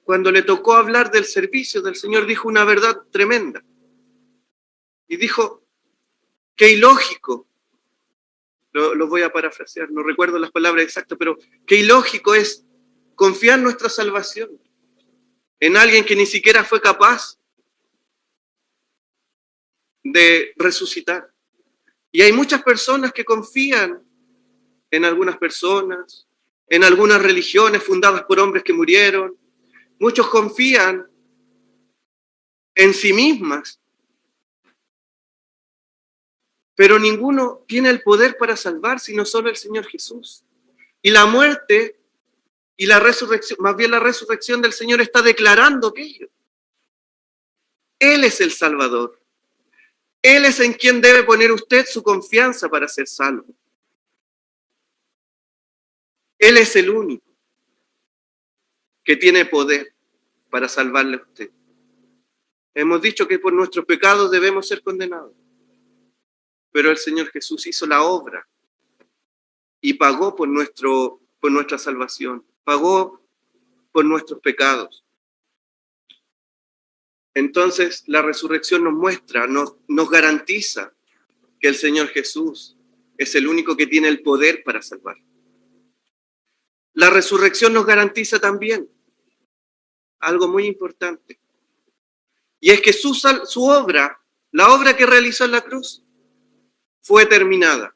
cuando le tocó hablar del servicio del Señor, dijo una verdad tremenda. Y dijo, qué ilógico. Lo voy a parafrasear, no recuerdo las palabras exactas, pero qué ilógico es confiar nuestra salvación en alguien que ni siquiera fue capaz de resucitar. Y hay muchas personas que confían en algunas personas, en algunas religiones fundadas por hombres que murieron. Muchos confían en sí mismas, pero ninguno tiene el poder para salvar, sino solo el Señor Jesús. Y la muerte y la resurrección, más bien la resurrección del Señor está declarando aquello. Él es el Salvador. Él es en quien debe poner usted su confianza para ser salvo. Él es el único que tiene poder para salvarle a usted. Hemos dicho que por nuestros pecados debemos ser condenados. Pero el Señor Jesús hizo la obra y pagó por nuestra salvación, pagó por nuestros pecados. Entonces la resurrección nos muestra, nos garantiza que el Señor Jesús es el único que tiene el poder para salvar. La resurrección nos garantiza también algo muy importante, y es que su obra, la obra que realizó en la cruz, fue terminada.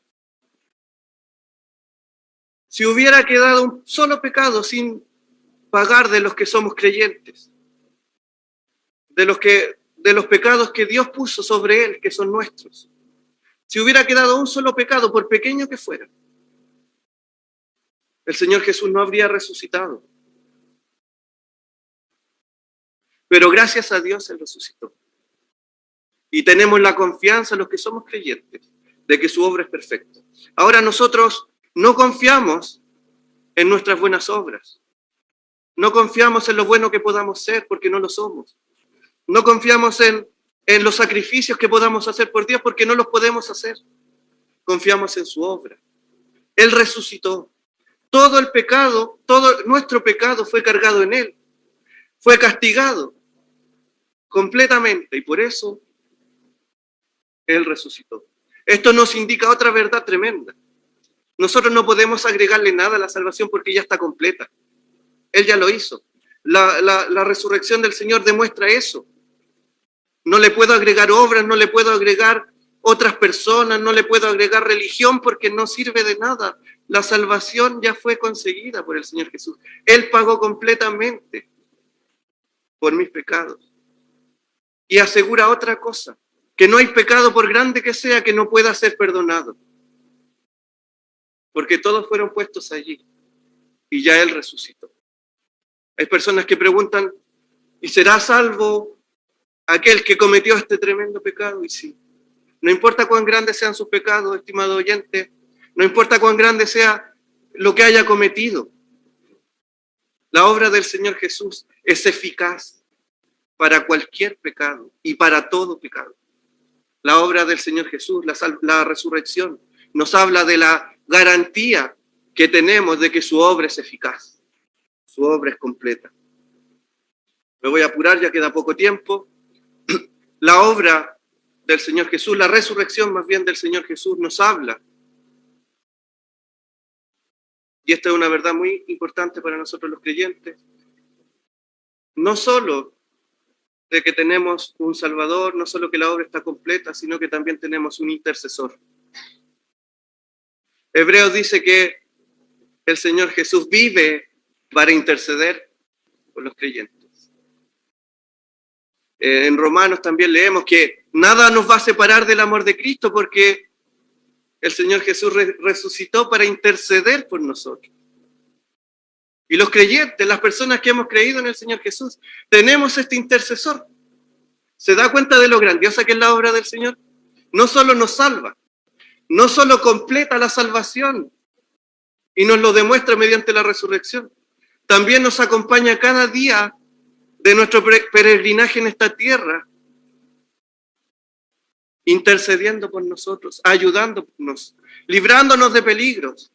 Si hubiera quedado un solo pecado sin pagar de los que somos creyentes, de los pecados que Dios puso sobre él, que son nuestros, si hubiera quedado un solo pecado, por pequeño que fuera, el Señor Jesús no habría resucitado. Pero gracias a Dios Él resucitó. Y tenemos la confianza, los que somos creyentes, de que su obra es perfecta. Ahora nosotros no confiamos en nuestras buenas obras. No confiamos en lo bueno que podamos ser, porque no lo somos. No confiamos en los sacrificios que podamos hacer por Dios, porque no los podemos hacer. Confiamos en su obra. Él resucitó. Todo el pecado, todo nuestro pecado fue cargado en Él. Fue castigado completamente, y por eso Él resucitó. Esto nos indica otra verdad tremenda. Nosotros no podemos agregarle nada a la salvación porque ya está completa. Él ya lo hizo. La resurrección del Señor demuestra eso. No le puedo agregar obras, no le puedo agregar otras personas, no le puedo agregar religión porque no sirve de nada. La salvación ya fue conseguida por el Señor Jesús. Él pagó completamente por mis pecados. Y asegura otra cosa, que no hay pecado por grande que sea que no pueda ser perdonado. Porque todos fueron puestos allí y ya Él resucitó. Hay personas que preguntan, ¿y será salvo aquel que cometió este tremendo pecado? Y sí. No importa cuán grandes sean sus pecados, estimado oyente, no importa cuán grande sea lo que haya cometido. La obra del Señor Jesús es eficaz para cualquier pecado y para todo pecado. La obra del Señor Jesús, la resurrección, nos habla de la garantía que tenemos de que su obra es eficaz. Su obra es completa. Me voy a apurar, ya queda poco tiempo. La obra del Señor Jesús, la resurrección más bien del Señor Jesús nos habla. Y esta es una verdad muy importante para nosotros los creyentes. No solo de que tenemos un Salvador, no solo que la obra está completa, sino que también tenemos un intercesor. Hebreos dice que el Señor Jesús vive para interceder por los creyentes. En Romanos también leemos que nada nos va a separar del amor de Cristo porque el Señor Jesús resucitó para interceder por nosotros. Y los creyentes, las personas que hemos creído en el Señor Jesús, tenemos este intercesor. ¿Se da cuenta de lo grandiosa que es la obra del Señor? No solo nos salva, no solo completa la salvación y nos lo demuestra mediante la resurrección, también nos acompaña cada día de nuestro peregrinaje en esta tierra, intercediendo por nosotros, ayudándonos, librándonos de peligros,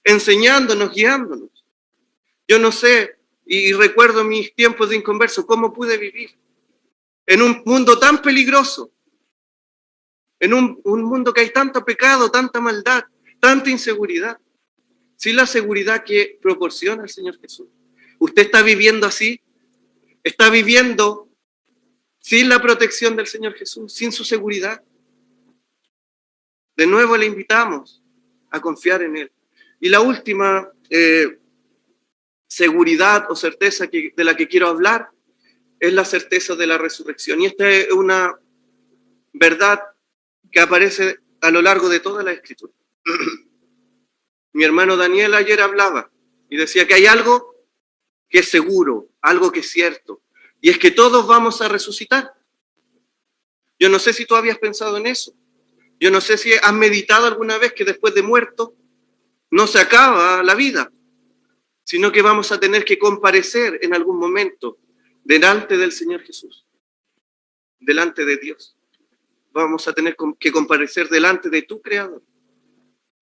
enseñándonos, guiándonos. Yo no sé, y recuerdo mis tiempos de inconverso, cómo pude vivir en un mundo tan peligroso, en un mundo que hay tanto pecado, tanta maldad, tanta inseguridad, sin la seguridad que proporciona el Señor Jesús. ¿Usted está viviendo así? ¿Está viviendo sin la protección del Señor Jesús, sin su seguridad? De nuevo le invitamos a confiar en Él. Y la última seguridad o certeza de la que quiero hablar es la certeza de la resurrección. Y esta es una verdad que aparece a lo largo de toda la Escritura. Mi hermano Daniel ayer hablaba y decía que hay algo que es seguro, algo que es cierto, y es que todos vamos a resucitar. Yo no sé si tú habías pensado en eso. Yo no sé si has meditado alguna vez que después de muerto no se acaba la vida, sino que vamos a tener que comparecer en algún momento delante del Señor Jesús, delante de Dios. Vamos a tener que comparecer delante de tu Creador.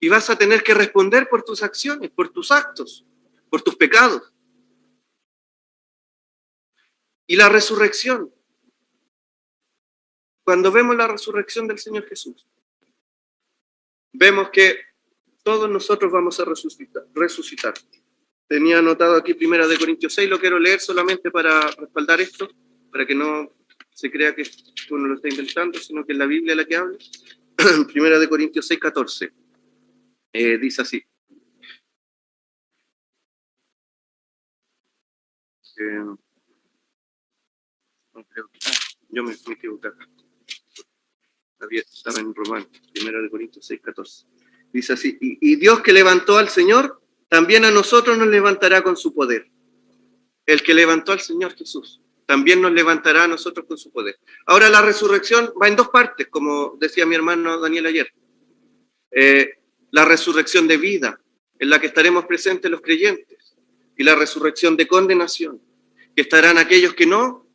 Y vas a tener que responder por tus acciones, por tus actos, por tus pecados. Y la resurrección. Cuando vemos la resurrección del Señor Jesús, vemos que todos nosotros vamos a resucitar. Tenía anotado aquí 1 Corintios 6, lo quiero leer solamente para respaldar esto, para que no se crea que uno lo está inventando, sino que es la Biblia la que habla. 1 Corintios 6, 14. Dice así. Yo me equivoqué acá. Estaba en Romanos, 1 Corintios 6, 14. Dice así, y Dios que levantó al Señor, también a nosotros nos levantará con su poder. El que levantó al Señor Jesús, también nos levantará a nosotros con su poder. Ahora la resurrección va en dos partes, como decía mi hermano Daniel ayer. La resurrección de vida, en la que estaremos presentes los creyentes, y la resurrección de condenación, que estarán aquellos que no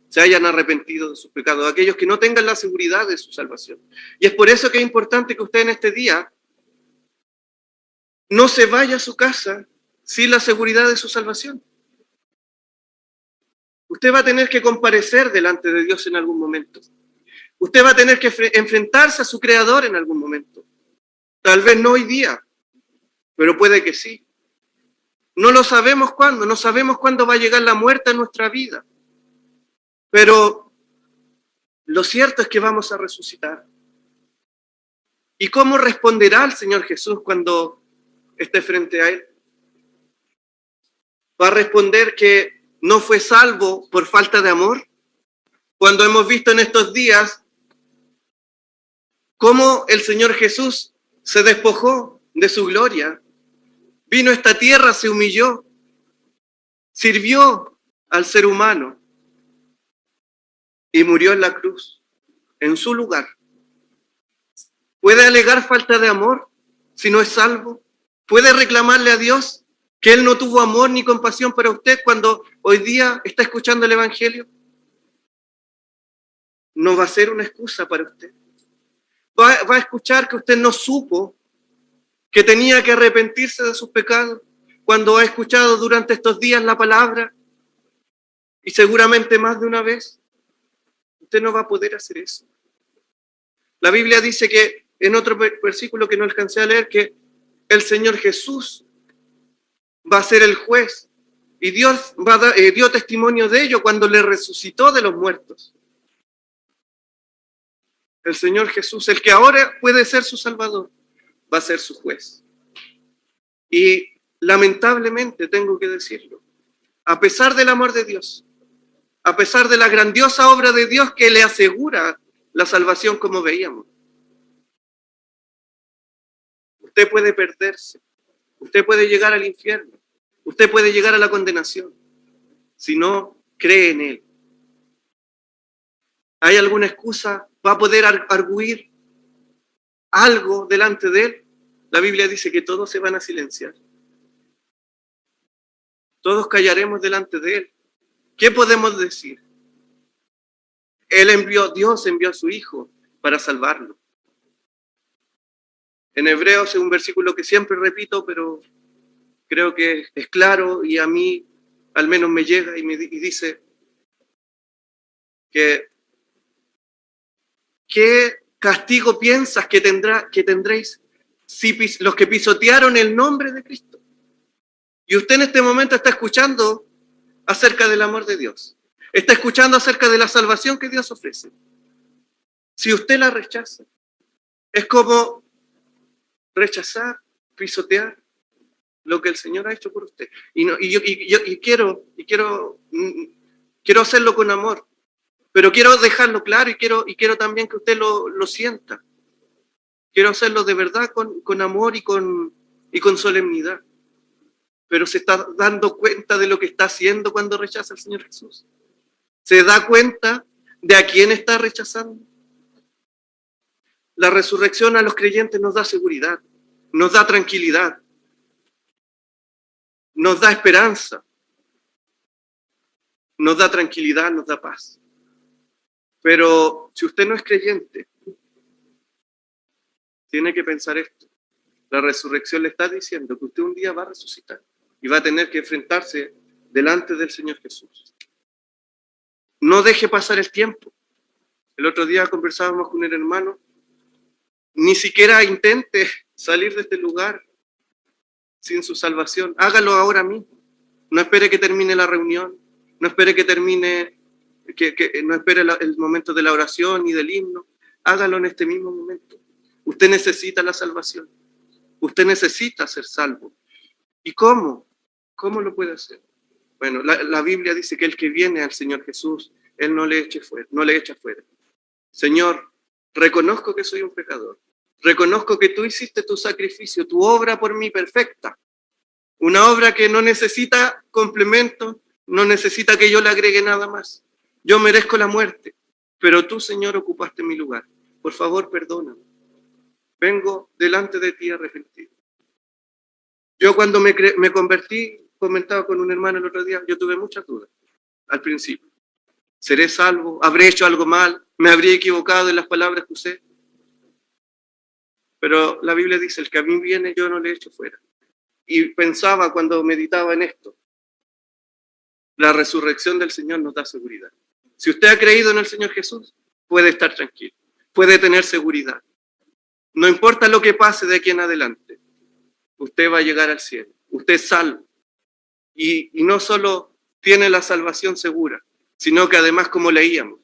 se hayan arrepentido de sus pecados, aquellos que no tengan la seguridad de su salvación. Y es por eso que es importante que usted en este día no se vaya a su casa sin la seguridad de su salvación. Usted va a tener que comparecer delante de Dios en algún momento. Usted va a tener que enfrentarse a su Creador en algún momento. Tal vez no hoy día, pero puede que sí. No lo sabemos cuándo, no sabemos cuándo va a llegar la muerte a nuestra vida. Pero lo cierto es que vamos a resucitar. ¿Y cómo responderá el Señor Jesús cuando esté frente a Él? ¿Va a responder que no fue salvo por falta de amor? Cuando hemos visto en estos días cómo el Señor Jesús se despojó de su gloria, vino a esta tierra, se humilló, sirvió al ser humano y murió en la cruz, en su lugar. ¿Puede alegar falta de amor si no es salvo? ¿Puede reclamarle a Dios que Él no tuvo amor ni compasión para usted cuando hoy día está escuchando el Evangelio? No va a ser una excusa para usted. Va a escuchar que usted no supo que tenía que arrepentirse de sus pecados cuando ha escuchado durante estos días la palabra y seguramente más de una vez. Usted no va a poder hacer eso. La Biblia dice que en otro versículo que no alcancé a leer, que el Señor Jesús va a ser el juez y Dios dio testimonio de ello cuando le resucitó de los muertos. El Señor Jesús, el que ahora puede ser su Salvador, va a ser su juez. Y lamentablemente tengo que decirlo, a pesar del amor de Dios, a pesar de la grandiosa obra de Dios que le asegura la salvación como veíamos, usted puede perderse, usted puede llegar al infierno, usted puede llegar a la condenación si no cree en Él. ¿Hay alguna excusa? ¿Va a poder arguir algo delante de Él? La Biblia dice que todos se van a silenciar. Todos callaremos delante de Él. ¿Qué podemos decir? Dios envió a su Hijo para salvarlo. En Hebreos es un versículo que siempre repito, pero creo que es claro y a mí al menos me llega y dice que ¿qué castigo piensas que tendréis si los que pisotearon el nombre de Cristo? Y usted en este momento está escuchando acerca del amor de Dios. Está escuchando acerca de la salvación que Dios ofrece. Si usted la rechaza, es como rechazar, pisotear lo que el Señor ha hecho por usted. Y quiero hacerlo con amor. Pero quiero dejarlo claro y quiero también que usted lo sienta. Quiero hacerlo de verdad con amor y con solemnidad. Pero se está dando cuenta de lo que está haciendo cuando rechaza al Señor Jesús. ¿Se da cuenta de a quién está rechazando? La resurrección a los creyentes nos da seguridad, nos da tranquilidad, nos da esperanza, nos da tranquilidad, nos da paz. Pero si usted no es creyente, tiene que pensar esto. La resurrección le está diciendo que usted un día va a resucitar y va a tener que enfrentarse delante del Señor Jesús. No deje pasar el tiempo. El otro día conversábamos con un hermano. Ni siquiera intente salir de este lugar sin su salvación. Hágalo ahora mismo. No espere que termine la reunión. No espere que termine... no espere el momento de la oración y del himno. Hágalo en este mismo momento. Usted necesita la salvación. Usted necesita ser salvo. ¿Y cómo? ¿Cómo lo puede hacer? Bueno, la Biblia dice que el que viene al Señor Jesús, Él no le echa fuera. Señor, reconozco que soy un pecador. Reconozco que tú hiciste tu sacrificio, tu obra por mí perfecta. Una obra que no necesita complemento, no necesita que yo le agregue nada más. Yo merezco la muerte, pero tú, Señor, ocupaste mi lugar. Por favor, perdóname. Vengo delante de ti arrepentido. Yo cuando me convertí, comentaba con un hermano el otro día, yo tuve muchas dudas al principio. ¿Seré salvo? ¿Habré hecho algo mal? ¿Me habría equivocado en las palabras que usé? Pero la Biblia dice, el que a mí viene, yo no le echo fuera. Y pensaba cuando meditaba en esto, la resurrección del Señor nos da seguridad. Si usted ha creído en el Señor Jesús, puede estar tranquilo, puede tener seguridad. No importa lo que pase de aquí en adelante, usted va a llegar al cielo, usted es salvo. Y no solo tiene la salvación segura, sino que además, como leíamos,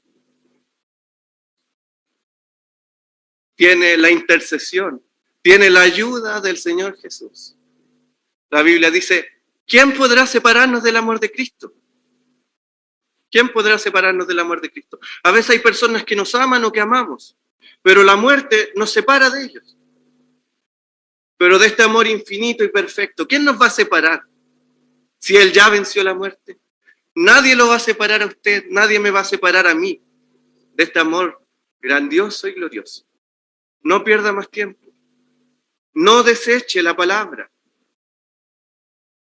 tiene la intercesión, tiene la ayuda del Señor Jesús. La Biblia dice, ¿quién podrá separarnos del amor de Cristo? ¿Quién podrá separarnos del amor de Cristo? A veces hay personas que nos aman o que amamos, pero la muerte nos separa de ellos. Pero de este amor infinito y perfecto, ¿quién nos va a separar? Si Él ya venció la muerte, nadie lo va a separar a usted, nadie me va a separar a mí de este amor grandioso y glorioso. No pierda más tiempo. No deseche la palabra.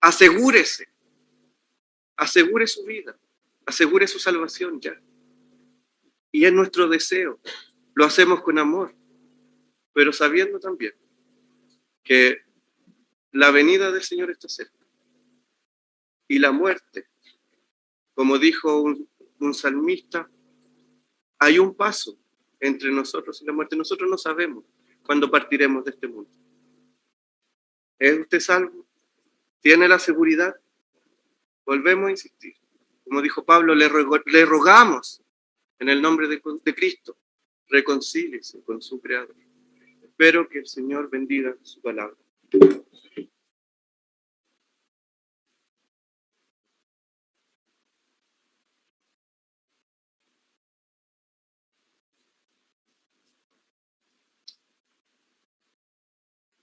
Asegúrese. Asegure su vida. Asegure su salvación ya. Y es nuestro deseo. Lo hacemos con amor, pero sabiendo también que la venida del Señor está cerca. Y la muerte, como dijo un salmista, hay un paso entre nosotros y la muerte. Nosotros no sabemos cuándo partiremos de este mundo. ¿Es usted salvo? ¿Tiene la seguridad? Volvemos a insistir. Como dijo Pablo, le rogamos en el nombre de Cristo, reconcíliese con su Creador. Espero que el Señor bendiga su palabra.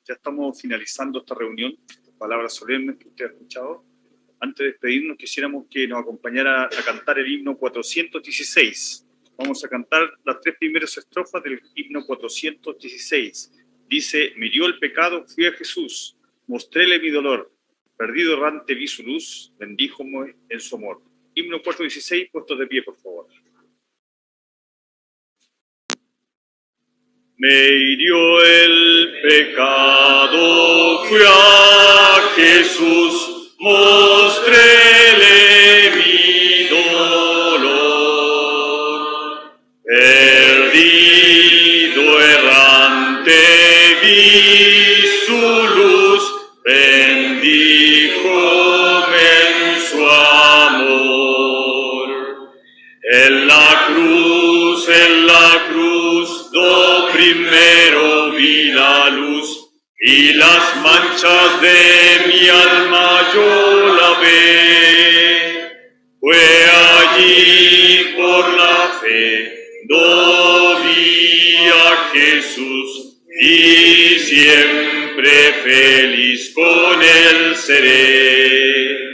Ya estamos finalizando esta reunión, palabras solemnes que usted ha escuchado. Antes de despedirnos, quisiéramos que nos acompañara a cantar el himno 416. Vamos a cantar las 3 primeras estrofas del himno 416. Dice, me dio el pecado, fui a Jesús, mostréle mi dolor, perdido errante vi su luz, bendíjome en su amor. Himno 416, puestos de pie, por favor. Me hirió el pecado, fui a Jesús, mostréle mi dolor. Perdido errante vi su luz, bendíjome en su amor. En la cruz, do primero vi la luz, y las manchas de mi alma yo lavé. Fue allí por la fe, do vi a Jesús, y siempre feliz con él seré.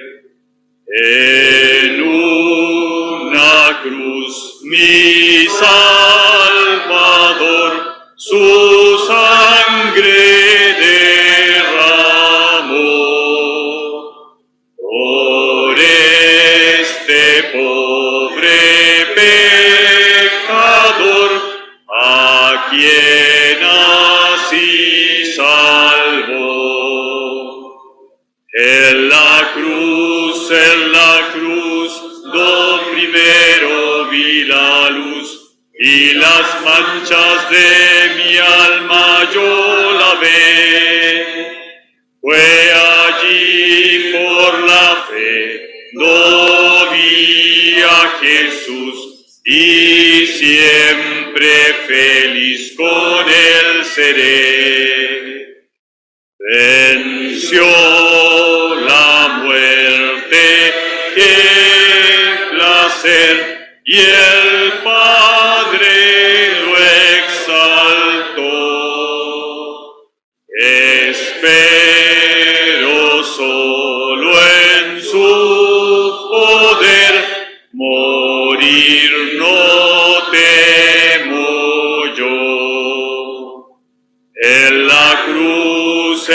En una cruz mi Salvador su sangre derramó. Por este pobre pecador, a quien así salvó. En la cruz, do primero vi la luz, y las manchas de mi alma yo lavé. Fue allí por la fe, do vi a Jesús, y siempre feliz con él seré. Venció la muerte, qué placer, y el Padre lo exaltó. Espero solo en su poder, morir no temo yo. En la cruz,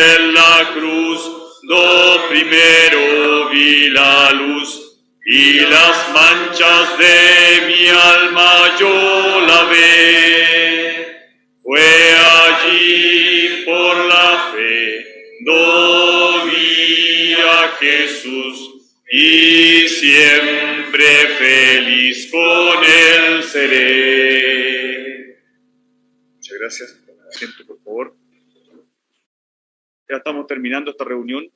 do primero vi la luz, y las manchas de mi alma yo lavé. Fue allí por la fe, do vi a Jesús, y siempre feliz con él seré. Muchas gracias. Asiento, por favor. Ya estamos terminando esta reunión.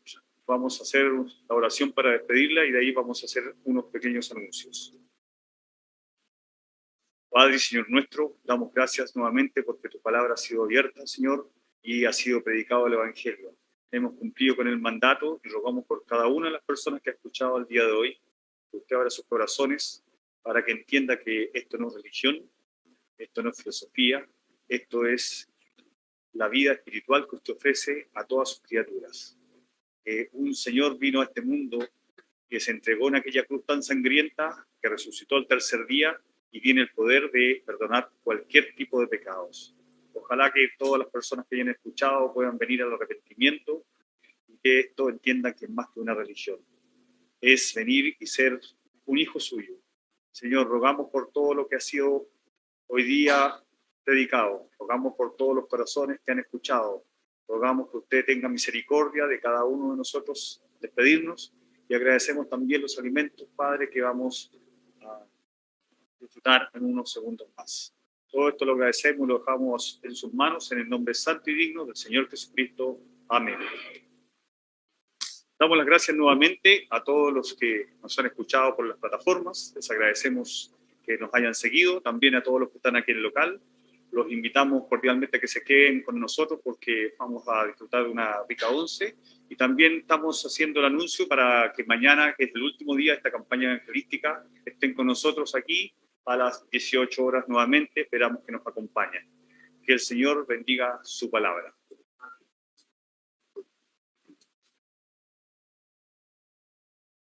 Vamos a hacer la oración para despedirla y de ahí vamos a hacer unos pequeños anuncios. Padre y Señor nuestro, damos gracias nuevamente porque tu palabra ha sido abierta, Señor, y ha sido predicado el Evangelio. Hemos cumplido con el mandato y rogamos por cada una de las personas que ha escuchado el día de hoy, que usted abra sus corazones para que entienda que esto no es religión, esto no es filosofía, esto es la vida espiritual que usted ofrece a todas sus criaturas. Un Señor vino a este mundo que se entregó en aquella cruz tan sangrienta, que resucitó al tercer día y tiene el poder de perdonar cualquier tipo de pecados. Ojalá que todas las personas que hayan escuchado puedan venir al arrepentimiento y que esto entiendan que es más que una religión. Es venir y ser un hijo suyo. Señor, rogamos por todo lo que ha sido hoy día predicado. Rogamos por todos los corazones que han escuchado. Rogamos que usted tenga misericordia de cada uno de nosotros, despedirnos, y agradecemos también los alimentos, Padre, que vamos a disfrutar en unos segundos más. Todo esto lo agradecemos y lo dejamos en sus manos, en el nombre santo y digno del Señor Jesucristo. Amén. Damos las gracias nuevamente a todos los que nos han escuchado por las plataformas. Les agradecemos que nos hayan seguido, también a todos los que están aquí en el local. Los invitamos cordialmente a que se queden con nosotros porque vamos a disfrutar de una rica once. Y también estamos haciendo el anuncio para que mañana, que es el último día de esta campaña evangelística, estén con nosotros aquí a las 18 horas nuevamente. Esperamos que nos acompañen. Que el Señor bendiga su palabra.